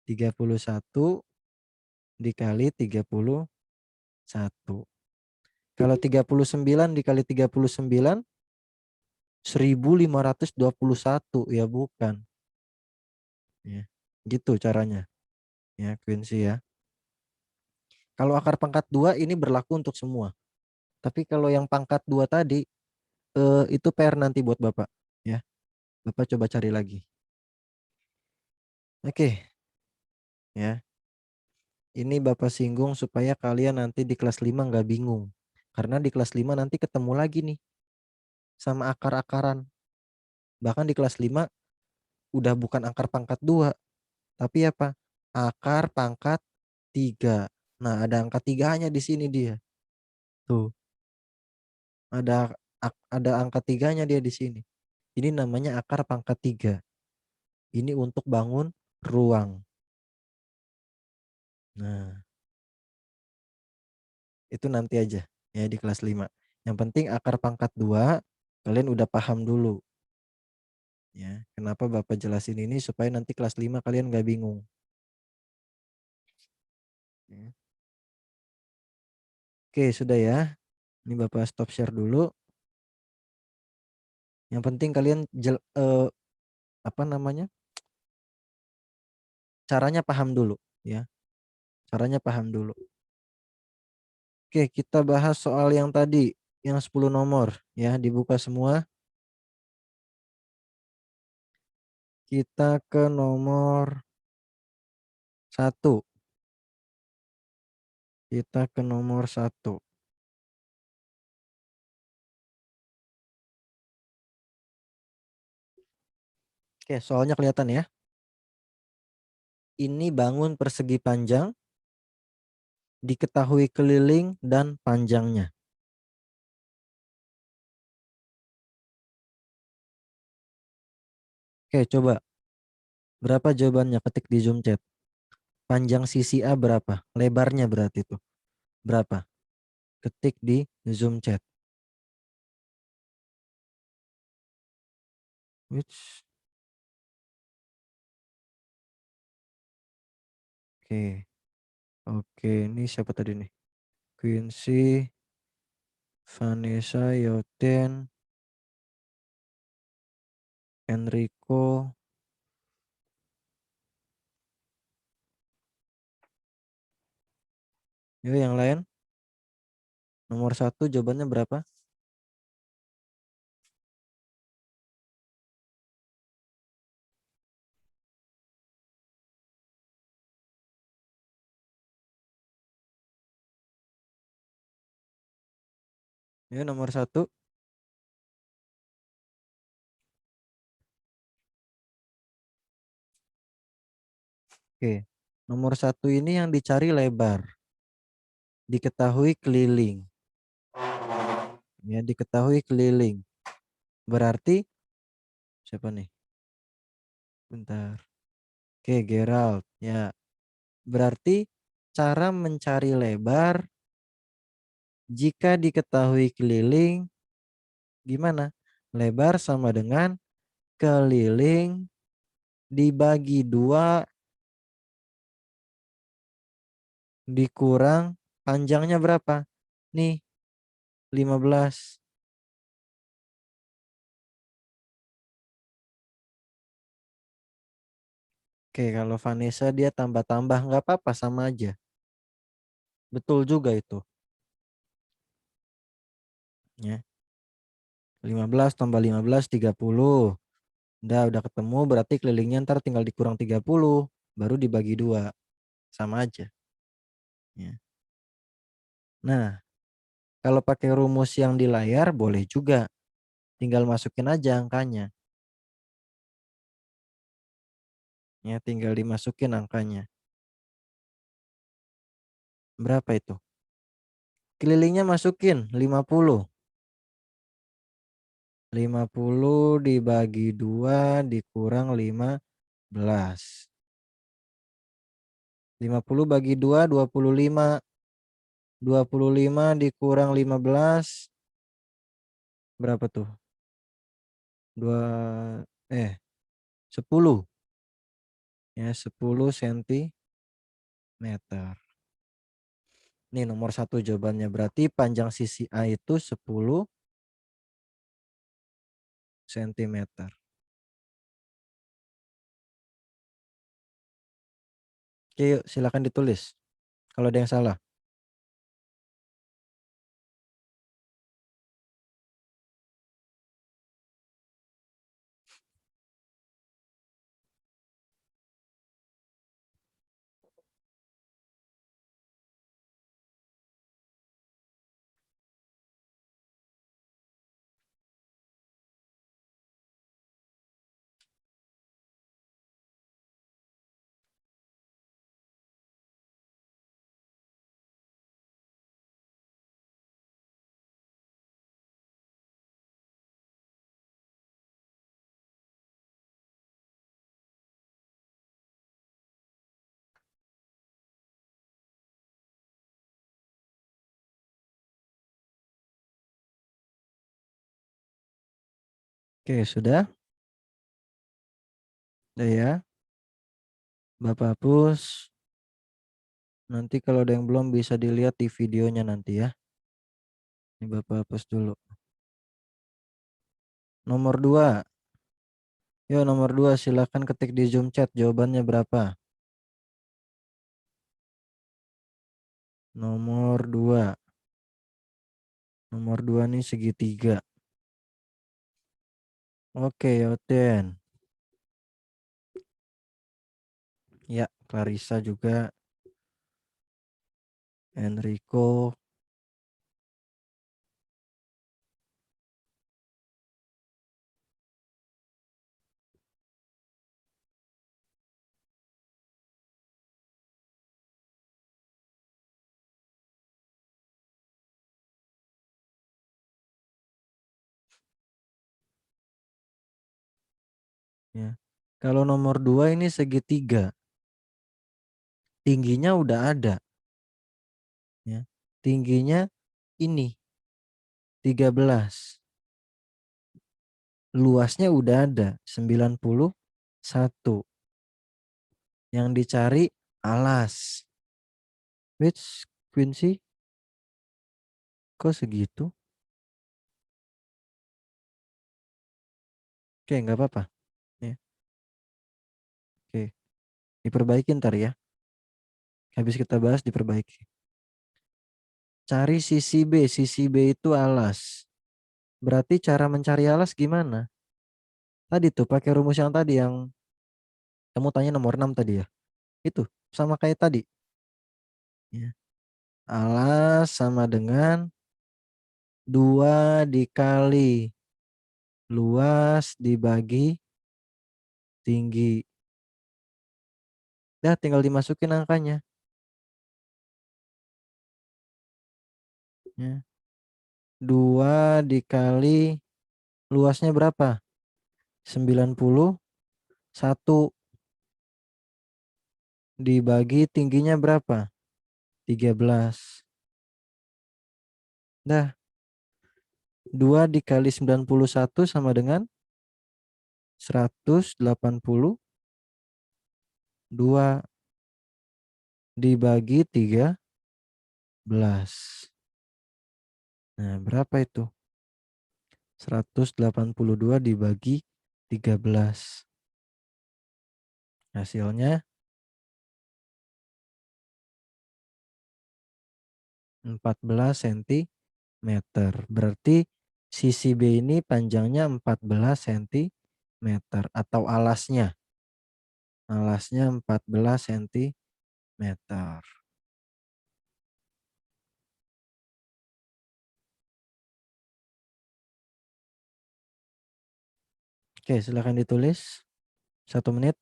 31 dikali 31. Kalau 39 dikali 39, 1521 ya bukan. Ya, gitu caranya. Ya, Quincy ya. Kalau akar pangkat 2 ini berlaku untuk semua. Tapi kalau yang pangkat 2 tadi, itu PR nanti buat Bapak. Ya, Bapak coba cari lagi. Oke, ya. Ini Bapak singgung supaya kalian nanti di kelas 5 nggak bingung. Karena di kelas 5 nanti ketemu lagi nih sama akar-akaran. Bahkan di kelas 5 udah bukan akar pangkat 2, tapi apa? Akar pangkat 3. Nah, ada angka 3-nya di sini dia. Tuh, ada angka 3-nya dia di sini. Ini namanya akar pangkat 3. Ini untuk bangun ruang. Nah, itu nanti aja ya di kelas 5. Yang penting akar pangkat 2 kalian udah paham dulu. Ya, kenapa Bapak jelasin ini supaya nanti kelas 5 kalian nggak bingung. Ya. Oke, sudah ya. Ini Bapak stop share dulu. Yang penting kalian apa namanya? Caranya paham dulu ya. Caranya paham dulu. Oke, kita bahas soal yang tadi, yang 10 nomor ya, dibuka semua. Kita ke nomor 1. Kita ke nomor 1. Oke, soalnya kelihatan ya. Ini bangun persegi panjang, diketahui keliling dan panjangnya. Oke, coba. Berapa jawabannya? Ketik di Zoom chat. Panjang sisi A berapa? Lebarnya berarti itu. Berapa? Ketik di Zoom chat. Which? Oke. Oke, ini siapa tadi nih? Quincy, Vanessa, Yoten, Enrico. Yuk yang lain. Nomor 1 jawabannya berapa? Yuk nomor 1. Oke. Nomor 1 ini yang dicari lebar. Diketahui keliling. Ya, diketahui keliling. Berarti siapa nih? Bentar. Oke, Gerald. Ya, berarti cara mencari lebar jika diketahui keliling gimana? Lebar sama dengan keliling dibagi 2 dikurang panjangnya berapa? Nih, 15. Oke, kalau Vanessa dia tambah-tambah nggak apa-apa sama aja. Betul juga itu. Ya. 15 tambah 15 30. Udah ketemu berarti kelilingnya ntar tinggal dikurang 30. Baru dibagi 2. Sama aja. Ya. Nah, kalau pakai rumus yang di layar boleh juga. Tinggal masukin aja angkanya. Ya, tinggal dimasukin angkanya. Berapa itu? Kelilingnya masukin 50. 50 dibagi 2 dikurang 15. 50 bagi 2 25. 25 dikurang 15 berapa tuh? 2 10. Ya, 10 cm. Nih nomor satu jawabannya. Berarti panjang sisi A itu 10 cm. Oke, yuk silakan ditulis. Kalau ada yang salah. Oke, sudah. Udah ya. Bapak hapus. Nanti kalau ada yang belum bisa dilihat di videonya nanti ya. Ini Bapak hapus dulu. Nomor 2. Yo, nomor 2 silakan ketik di Zoom chat jawabannya berapa. Nomor 2. Nomor 2 nih segitiga. Oke, Yoten. Ya, Clarissa juga. Enrico. Ya. Kalau nomor 2 ini segitiga. Tingginya udah ada. Ya. Tingginya ini 13. Luasnya udah ada 91. Yang dicari alas. Which Quincy? Kok segitu? Oke, nggak apa-apa. Ya, oke. Diperbaiki ntar ya. Habis kita bahas diperbaiki. Cari sisi B. Sisi B itu alas. Berarti cara mencari alas gimana? Tadi tuh pakai rumus yang tadi yang kamu tanya nomor 6 tadi ya. Itu sama kayak tadi. Ya. Alas sama dengan 2 dikali luas dibagi tinggi. Dah tinggal dimasukin angkanya. Ya. 2 dikali luasnya berapa? 91 dibagi tingginya berapa? 13. Dah, 2 dikali 91 sama dengan 182 dibagi 13. Nah, berapa itu? 182 dibagi 13. Hasilnya 14 cm. Berarti sisi B ini panjangnya 14 cm atau alasnya. Alasnya 14 cm. Oke, silahkan ditulis. 1 menit.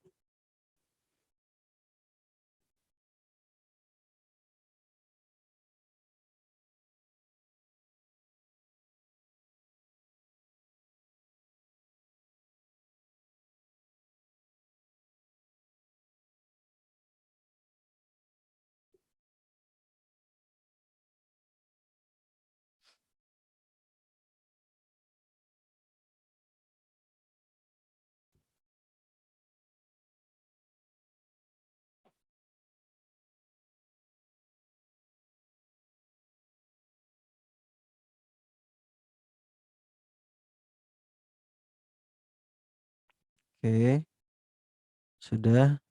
Oke, sudah.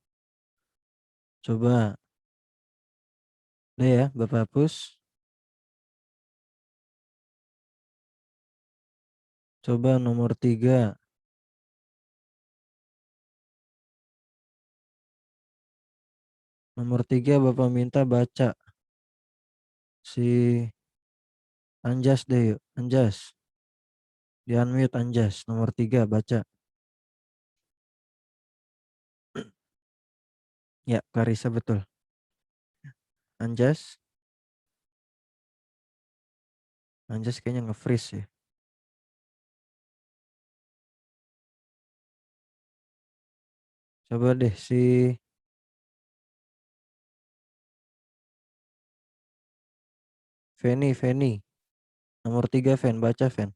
Coba. Udah ya, Bapak hapus. Coba nomor 3. Nomor 3 Bapak minta baca. Si Anjas deh yuk. Anjas. Di unmute Anjas. Nomor 3 baca. Ya, Clarissa betul. Anjas. Anjas kayaknya nge-freeze ya. Coba deh si Feni. Nomor 3 Fen, baca Fen.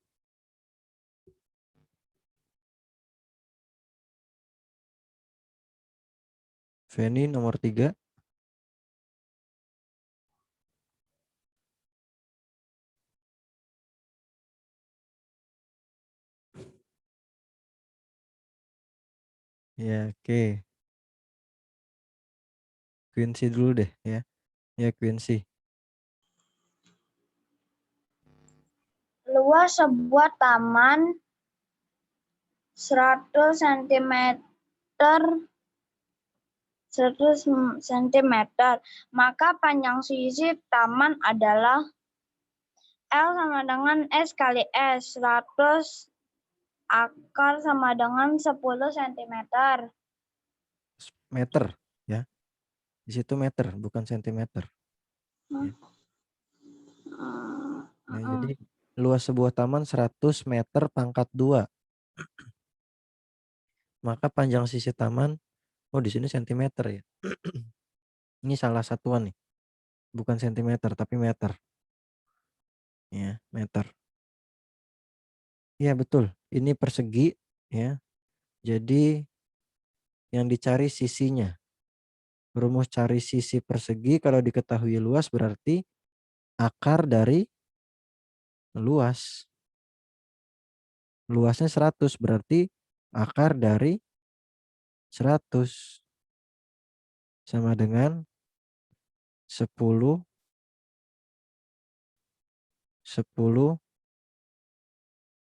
Feni nomor 3. Ya, oke. Quincy dulu deh ya. Ya, Quincy. Luas sebuah taman 100 cm 100 cm, maka panjang sisi taman adalah L sama dengan S kali S. 100 akar sama dengan 10 cm. Meter ya. Di situ meter bukan sentimeter. Ya. Ya, jadi luas sebuah taman 100 meter pangkat 2. Maka panjang sisi taman, oh di sini sentimeter ya. Ini salah satuan nih. Bukan sentimeter tapi meter. Ya, meter. Ya, betul. Ini persegi ya. Jadi yang dicari sisinya. Rumus cari sisi persegi kalau diketahui luas berarti akar dari luas. Luasnya 100 berarti akar dari 100 sama dengan 10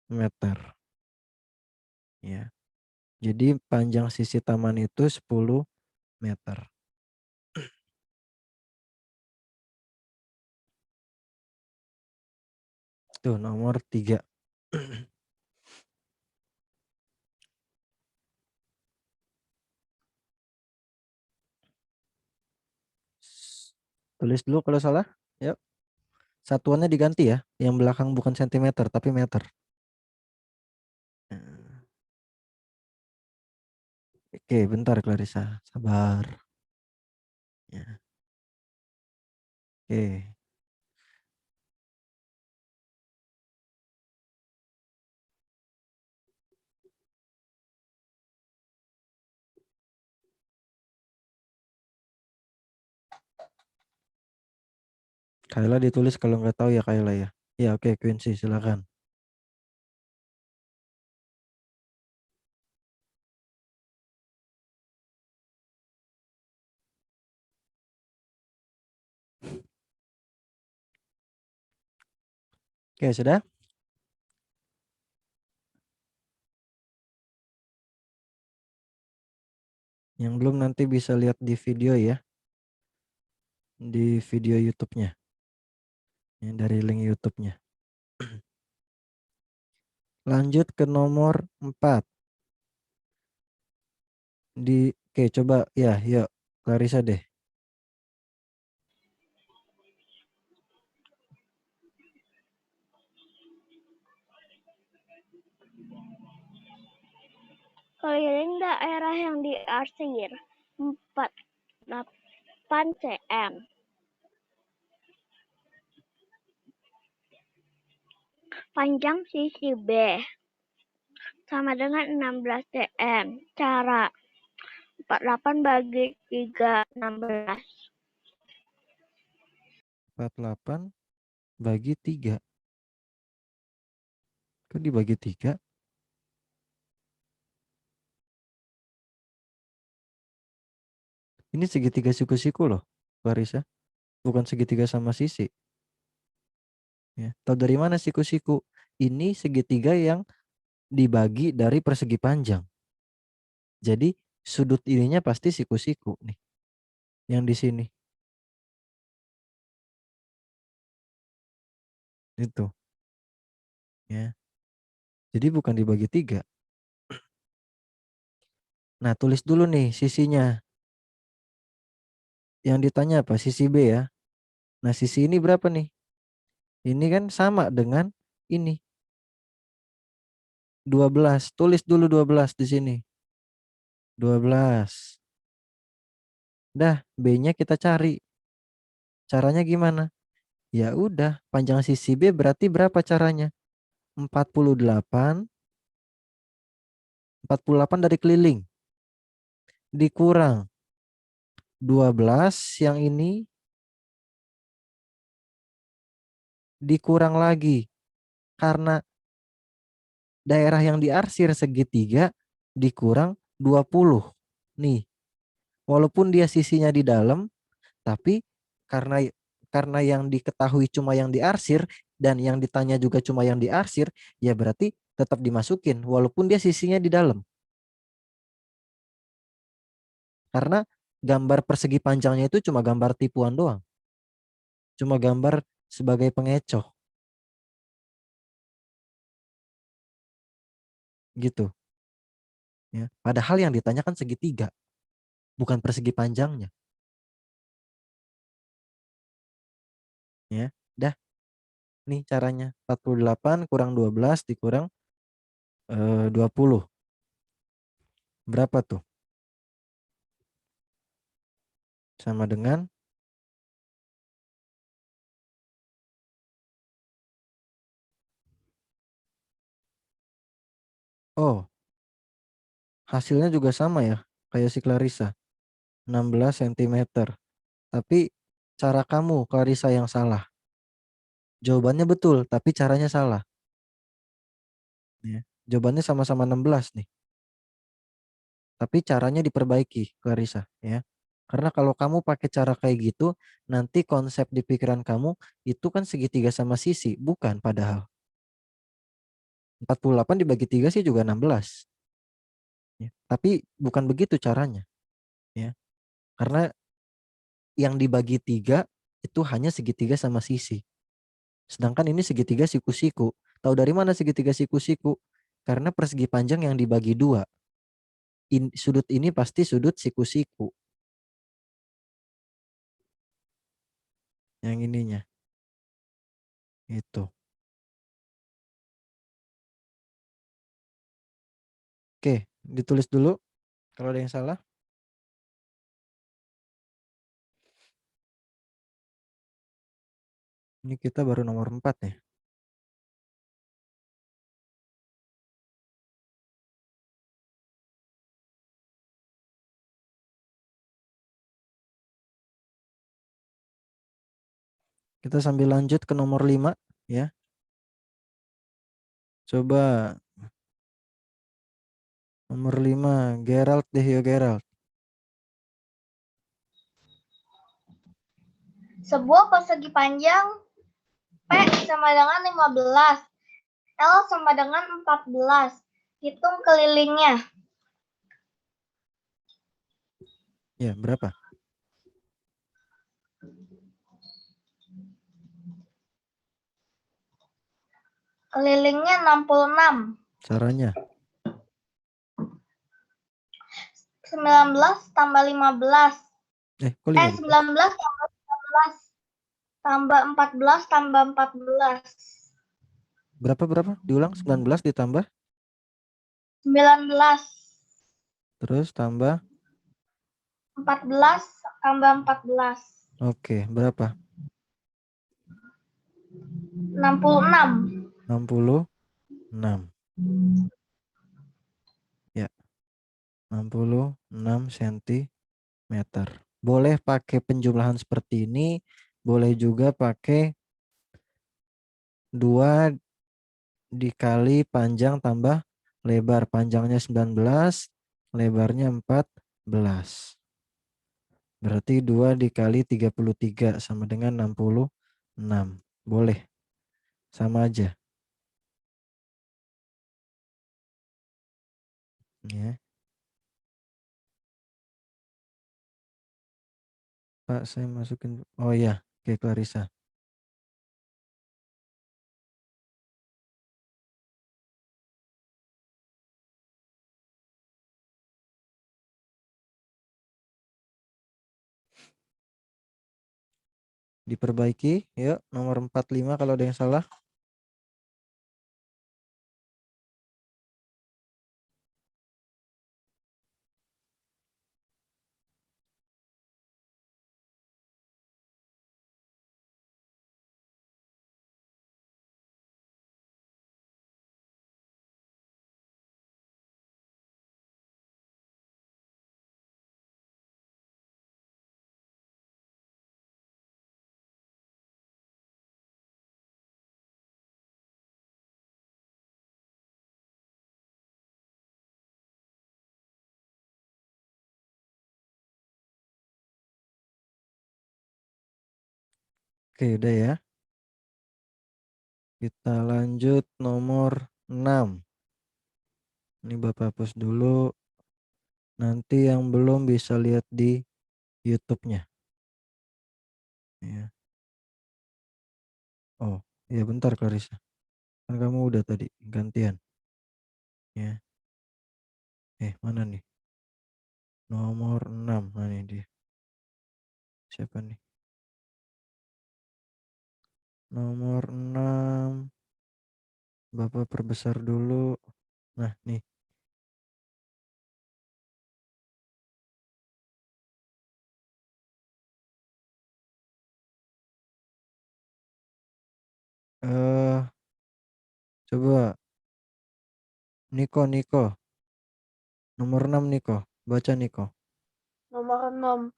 meter. Ya. Jadi panjang sisi taman itu 10 meter. Tuh nomor 3. Tulis dulu kalau salah. Yuk. Satuannya diganti ya. Yang belakang bukan sentimeter tapi meter. Oke, bentar Clarissa. Sabar. Ya. Oke. Kayla ditulis kalau nggak tahu ya Kayla ya. Ya oke, Quincy silakan. Oke, sudah? Yang belum nanti bisa lihat di video ya. Di video YouTube-nya. Ya, dari link YouTube-nya. Lanjut ke nomor 4. Oke, coba ya, yuk Clarissa deh. Keliling daerah yang diarsir 48 cm. Panjang sisi B sama dengan 16 cm. Cara 48 bagi 3, 16. 48 bagi 3. Kok dibagi 3? Ini segitiga siku-siku loh, Clarissa. Bukan segitiga sama sisi. Ya. Tahu dari mana siku-siku? Ini segitiga yang dibagi dari persegi panjang. Jadi sudut ininya pasti siku-siku nih. Yang di sini. Itu. Ya. Jadi bukan dibagi 3. Nah, tulis dulu nih sisinya. Yang ditanya apa? Sisi B ya. Nah, sisi ini berapa nih? Ini kan sama dengan ini. 12. Tulis dulu 12 di sini. 12. Dah, B-nya kita cari. Caranya gimana? Ya udah, panjang sisi B berarti berapa caranya? 48. 48 dari keliling. Dikurang 12 yang ini dikurang lagi. Karena daerah yang diarsir segitiga dikurang 20. Nih, walaupun dia sisinya di dalam, tapi karena karena yang diketahui cuma yang diarsir dan yang ditanya juga cuma yang diarsir, ya berarti tetap dimasukin walaupun dia sisinya di dalam. Karena gambar persegi panjangnya itu cuma gambar tipuan doang. Cuma gambar sebagai pengecoh. Gitu. Ya. Padahal yang ditanyakan segitiga, bukan persegi panjangnya. Ya, dah. Nih caranya. 48 kurang 12 dikurang 20. Berapa tuh? Sama dengan, oh, hasilnya juga sama ya, kayak si Clarissa. 16 cm. Tapi cara kamu, Clarissa, yang salah. Jawabannya betul, tapi caranya salah. Ya. Jawabannya sama-sama 16 nih. Tapi caranya diperbaiki, Clarissa, ya. Karena kalau kamu pakai cara kayak gitu, nanti konsep di pikiran kamu itu kan segitiga sama sisi, bukan padahal. 48 dibagi 3 sih juga 16. Ya. Tapi bukan begitu caranya, ya. Karena yang dibagi 3 itu hanya segitiga sama sisi. Sedangkan ini segitiga siku-siku. Tahu dari mana segitiga siku-siku? Karena persegi panjang yang dibagi 2. Sudut ini pasti sudut siku-siku. Yang ininya. Itu. Oke, ditulis dulu kalau ada yang salah. Ini kita baru nomor 4 ya. Kita sambil lanjut ke nomor 5 ya. Coba nomor 5, Gerald deh ya, Gerald. Sebuah persegi panjang P sama dengan 15, L sama dengan 14. Hitung kelilingnya. Ya, berapa? Kelilingnya 66. Caranya? 19 tambah 15. Kok 15? 19 tambah 15 tambah 14 tambah 14. Berapa? Diulang, 19 ditambah 19. terus tambah. 14 tambah 14. Oke, berapa? 66. 66. Ya, 66 cm. Boleh pakai penjumlahan seperti ini, boleh juga pakai 2 dikali panjang tambah lebar. Panjangnya 19, lebarnya 14. Berarti 2 dikali 33 sama dengan 66. Boleh. Sama aja. Ya. Pak, saya masukin. Oh iya, oke Clarissa. Diperbaiki, yuk nomor 45 kalau ada yang salah. Oke, udah ya. Kita lanjut nomor 6. Ini Bapak hapus dulu. Nanti yang belum bisa lihat di YouTube-nya. Ya. Oh, ya bentar Clarissa. Kan kamu udah tadi gantian. Ya. Mana nih? Nomor 6. Nah, ini dia. Siapa nih? Nomor 6. Bapak perbesar dulu. Nah, nih. Eh, coba Niko. Nomor 6 Niko. Baca Niko. Nomor 6.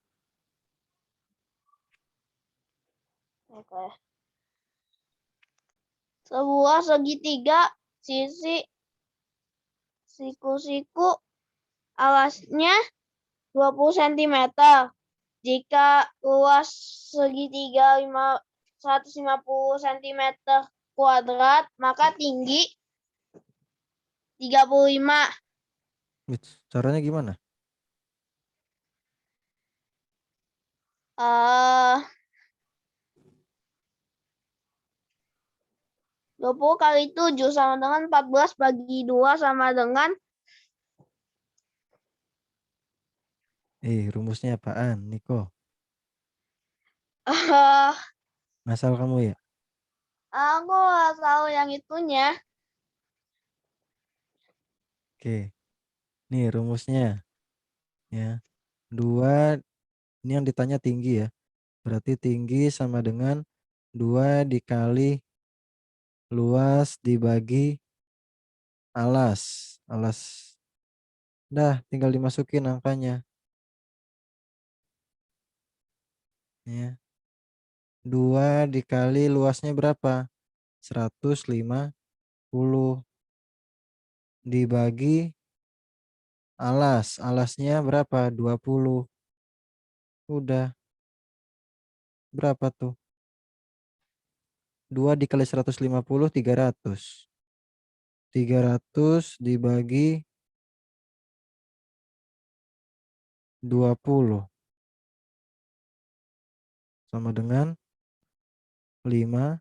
Oke. Sebuah segitiga sisi siku-siku alasnya 20 cm. Jika luas segitiga 150 cm kuadrat, maka tinggi 35. Caranya gimana? Eh 20 kali 7 sama dengan 14 bagi 2 sama dengan Rumusnya apaan, Niko? eh Ngasal kamu ya? aku nggak tahu yang itunya. Oke. Nih rumusnya. Ya. 2, ini yang ditanya tinggi ya. Berarti tinggi sama dengan 2 dikali luas dibagi alas. Alas. Dah, tinggal dimasukin angkanya. Ya. 2 dikali luasnya berapa? 150 dibagi alas. Alasnya berapa? 20. Udah. Berapa tuh? 2 dikali 150, 300. 300 dibagi 20 sama dengan 15.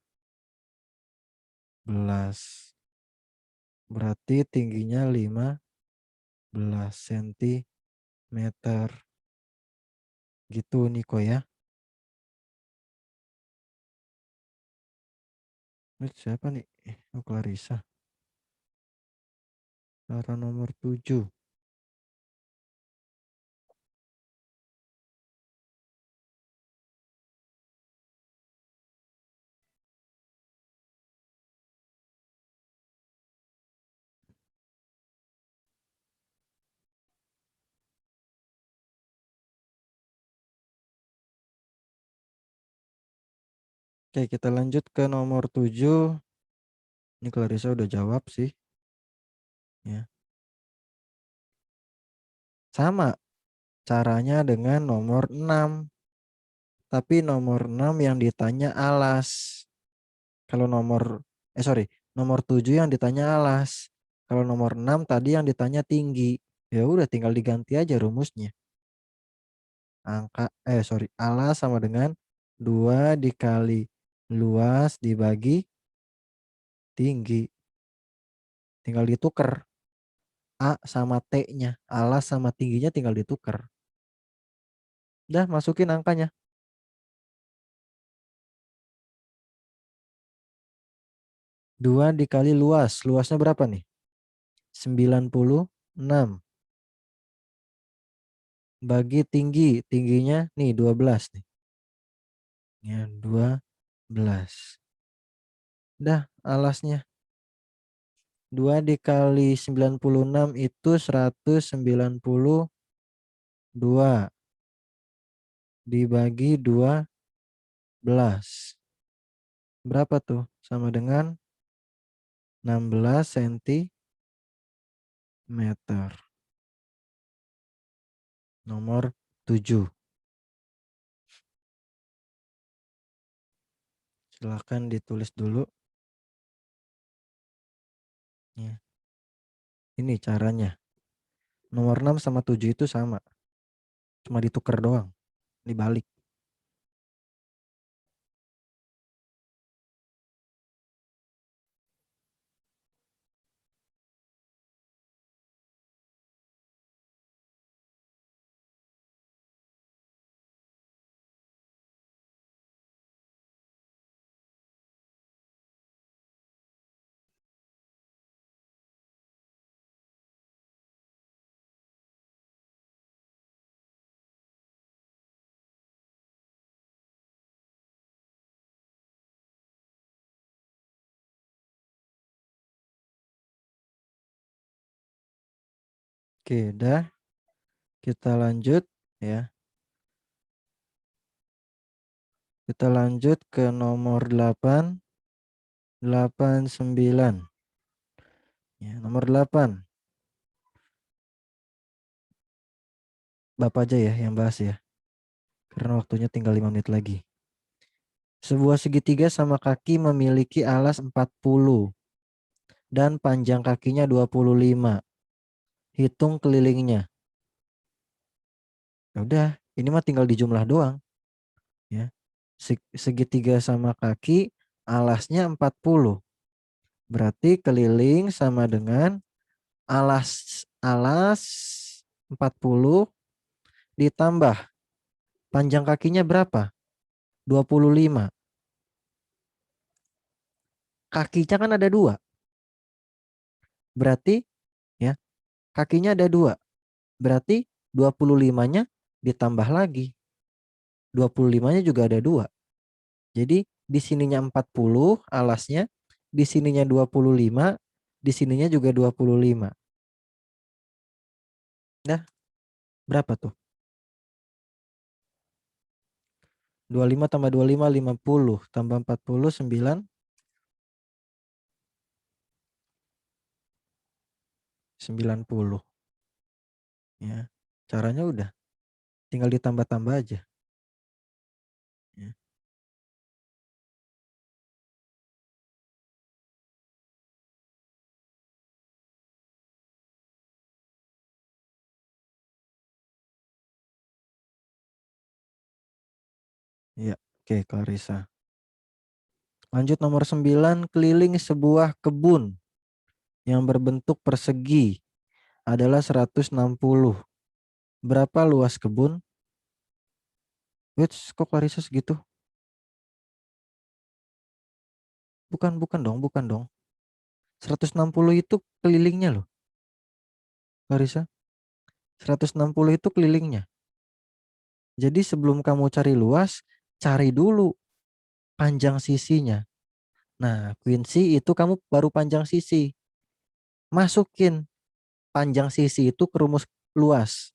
Berarti tingginya 15 cm. Gitu Niko ya. Ini siapa nih? Oh, Clarissa. Cara nomor 7. Oke, kita lanjut ke nomor 7. Ini Clarissa udah jawab sih. Ya. Sama. Caranya dengan nomor 6. Tapi nomor 6 yang ditanya alas. Kalau nomor 7 yang ditanya alas. Kalau nomor 6 tadi yang ditanya tinggi. Ya udah tinggal diganti aja rumusnya. Alas sama dengan 2 dikali luas dibagi tinggi. Tinggal ditukar. A sama T-nya. Alas sama tingginya tinggal ditukar. Udah masukin angkanya. 2 dikali luas. Luasnya berapa nih? 96. Bagi tinggi. Tingginya nih 12 nih. Ya, 12. Dah alasnya. 2 dikali 96 itu 192. Dibagi 12. Berapa tuh? Sama dengan 16 cm. Nomor 7. Silahkan ditulis dulu. Ya. Ini caranya. Nomor 6 sama 7 itu sama. Cuma ditukar doang. Dibalik. Oke, dah. Kita lanjut ya. Kita lanjut ke nomor 8. 89. Ya, nomor 8. Bapak aja ya yang bahas ya. Karena waktunya tinggal 5 menit lagi. Sebuah segitiga sama kaki memiliki alas 40 dan panjang kakinya 25. Hitung kelilingnya. Ya udah, ini mah tinggal dijumlah doang. Ya. Segitiga sama kaki alasnya 40. Berarti keliling sama dengan alas 40 ditambah panjang kakinya berapa? 25. Kakinya kan ada 2. Berarti ya, kakinya ada 2. Berarti 25-nya ditambah lagi. 25-nya juga ada 2. Jadi di sininya 40 alasnya, di sininya 25, di sininya juga 25. Nah, berapa tuh? 25 tambah 25, 50. Tambah 40, 9. 90. Ya. Caranya udah. Tinggal ditambah-tambah aja. Ya. Ya. Oke, Clarissa. Lanjut nomor 9. Keliling sebuah kebun yang berbentuk persegi adalah 160. Berapa luas kebun? Wits, kok Clarissa segitu? Bukan dong, bukan dong. 160 itu kelilingnya loh, Clarissa. 160 itu kelilingnya. Jadi sebelum kamu cari luas, cari dulu panjang sisinya. Nah, Quincy itu kamu baru panjang sisi. Masukin panjang sisi itu ke rumus luas.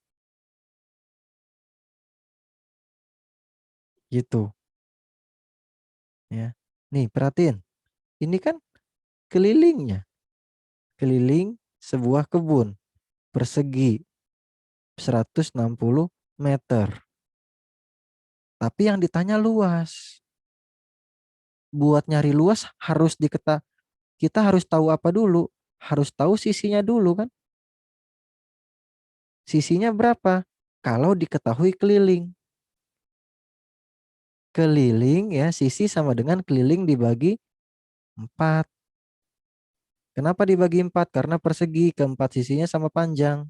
Gitu. Ya. Nih, perhatiin. Ini kan kelilingnya. Keliling sebuah kebun persegi 160 meter. Tapi yang ditanya luas. Buat nyari luas harus kita harus tahu apa dulu? Harus tahu sisinya dulu kan? Sisinya berapa? Kalau diketahui keliling. Keliling ya, sisi sama dengan keliling dibagi 4. Kenapa dibagi 4? Karena persegi, keempat sisinya sama panjang.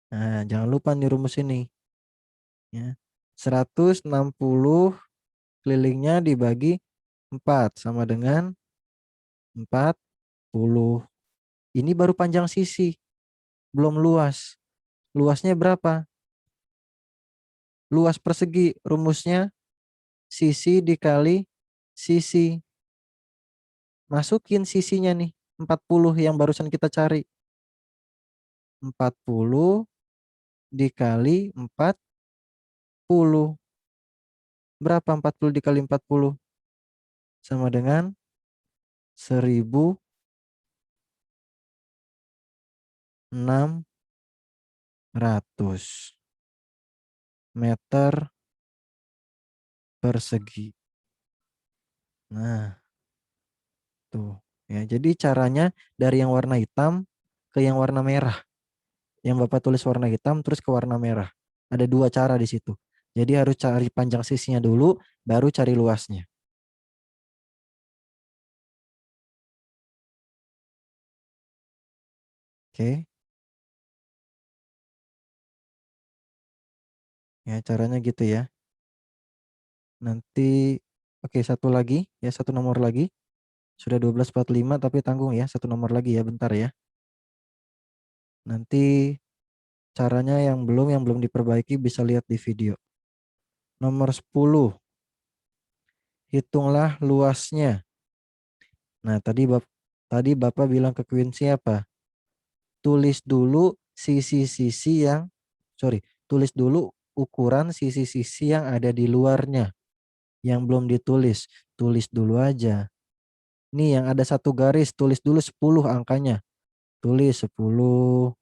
Nah, jangan lupa nih rumus ini. Ya. 160 kelilingnya dibagi 4 sama dengan 40. Ini baru panjang sisi, belum luas. Luasnya berapa? Luas persegi, rumusnya sisi dikali sisi. Masukin sisinya nih, 40 yang barusan kita cari. 40 dikali 40. Berapa 40 dikali 40? Sama dengan 1.600 meter persegi. Nah, tuh. Ya, jadi caranya dari yang warna hitam ke yang warna merah. Yang Bapak tulis warna hitam terus ke warna merah. Ada 2 cara di situ. Jadi harus cari panjang sisinya dulu, baru cari luasnya. Oke. Ya, caranya gitu ya. Nanti oke, satu lagi ya, satu nomor lagi. Sudah 12.45 tapi tanggung ya, satu nomor lagi ya, bentar ya. Nanti caranya yang belum diperbaiki bisa lihat di video. Nomor 10. Hitunglah luasnya. Nah, tadi Bapak bilang ke Quincy apa? Tulis dulu sisi-sisi yang tulis dulu ukuran sisi-sisi yang ada di luarnya. Yang belum ditulis, tulis dulu aja. Nih yang ada satu garis, tulis dulu 10 angkanya. Tulis 10,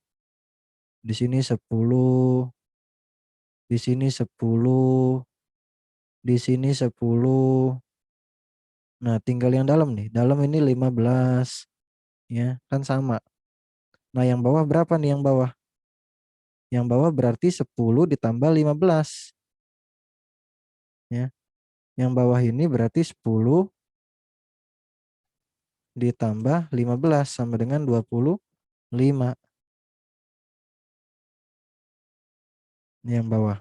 di sini 10, di sini 10, di sini 10. Nah, tinggal yang dalam nih. Dalam ini 15. Ya, kan sama. Nah, yang bawah berapa nih yang bawah? Yang bawah berarti 10 ditambah 15. Ya. Yang bawah ini berarti 10 ditambah 15 sama dengan 25. Ini yang bawah.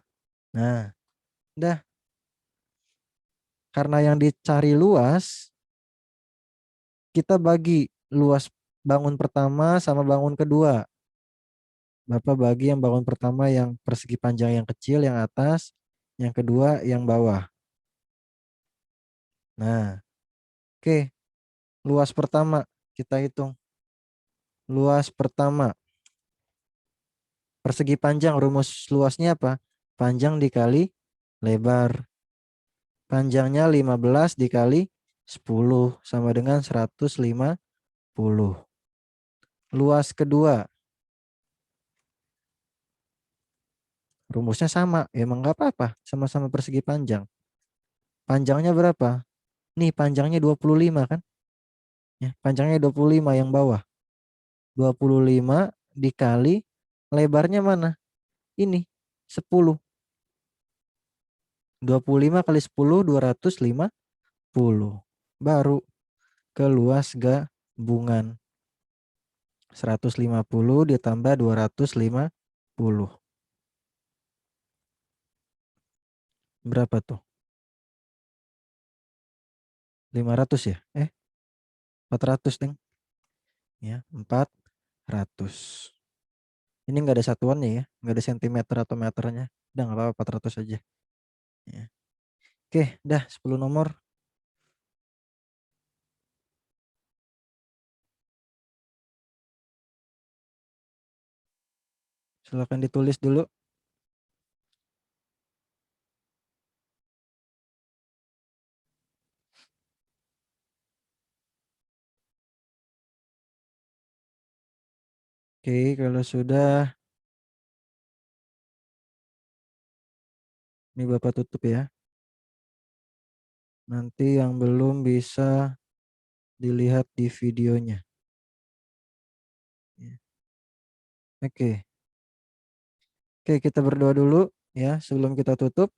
Nah, udah. Karena yang dicari luas, kita bagi luas bangun pertama sama bangun kedua. Bapak bagi yang bangun pertama yang persegi panjang yang kecil yang atas, yang kedua yang bawah. Nah, oke. Luas pertama kita hitung. Luas pertama. Persegi panjang, rumus luasnya apa? Panjang dikali lebar. Panjangnya 15 dikali 10 sama dengan 150. Luas kedua. Rumusnya sama. Emang nggak apa-apa. Sama-sama persegi panjang. Panjangnya berapa? Nih panjangnya 25 kan? Ya, panjangnya 25 yang bawah. 25 dikali lebarnya mana? Ini 10. 25 kali 10 250. Baru ke luas gabungan. 150 ditambah 250. Berapa tuh? 500 ya? 400 deng. Ya, 400. Ini nggak ada satuannya ya, nggak ada sentimeter atau meternya. Udah nggak apa-apa 400 aja. Ya. Oke, dah 10 nomor. Silakan ditulis dulu. Oke, kalau sudah Ini Bapak tutup ya. Nanti yang belum bisa dilihat di videonya. Ya. Oke. Oke, kita berdoa dulu ya sebelum kita tutup.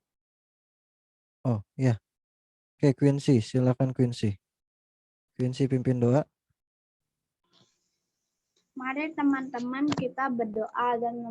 Oh, ya. Oke, Quincy, silakan Quincy. Quincy pimpin doa. Mari teman-teman kita berdoa dan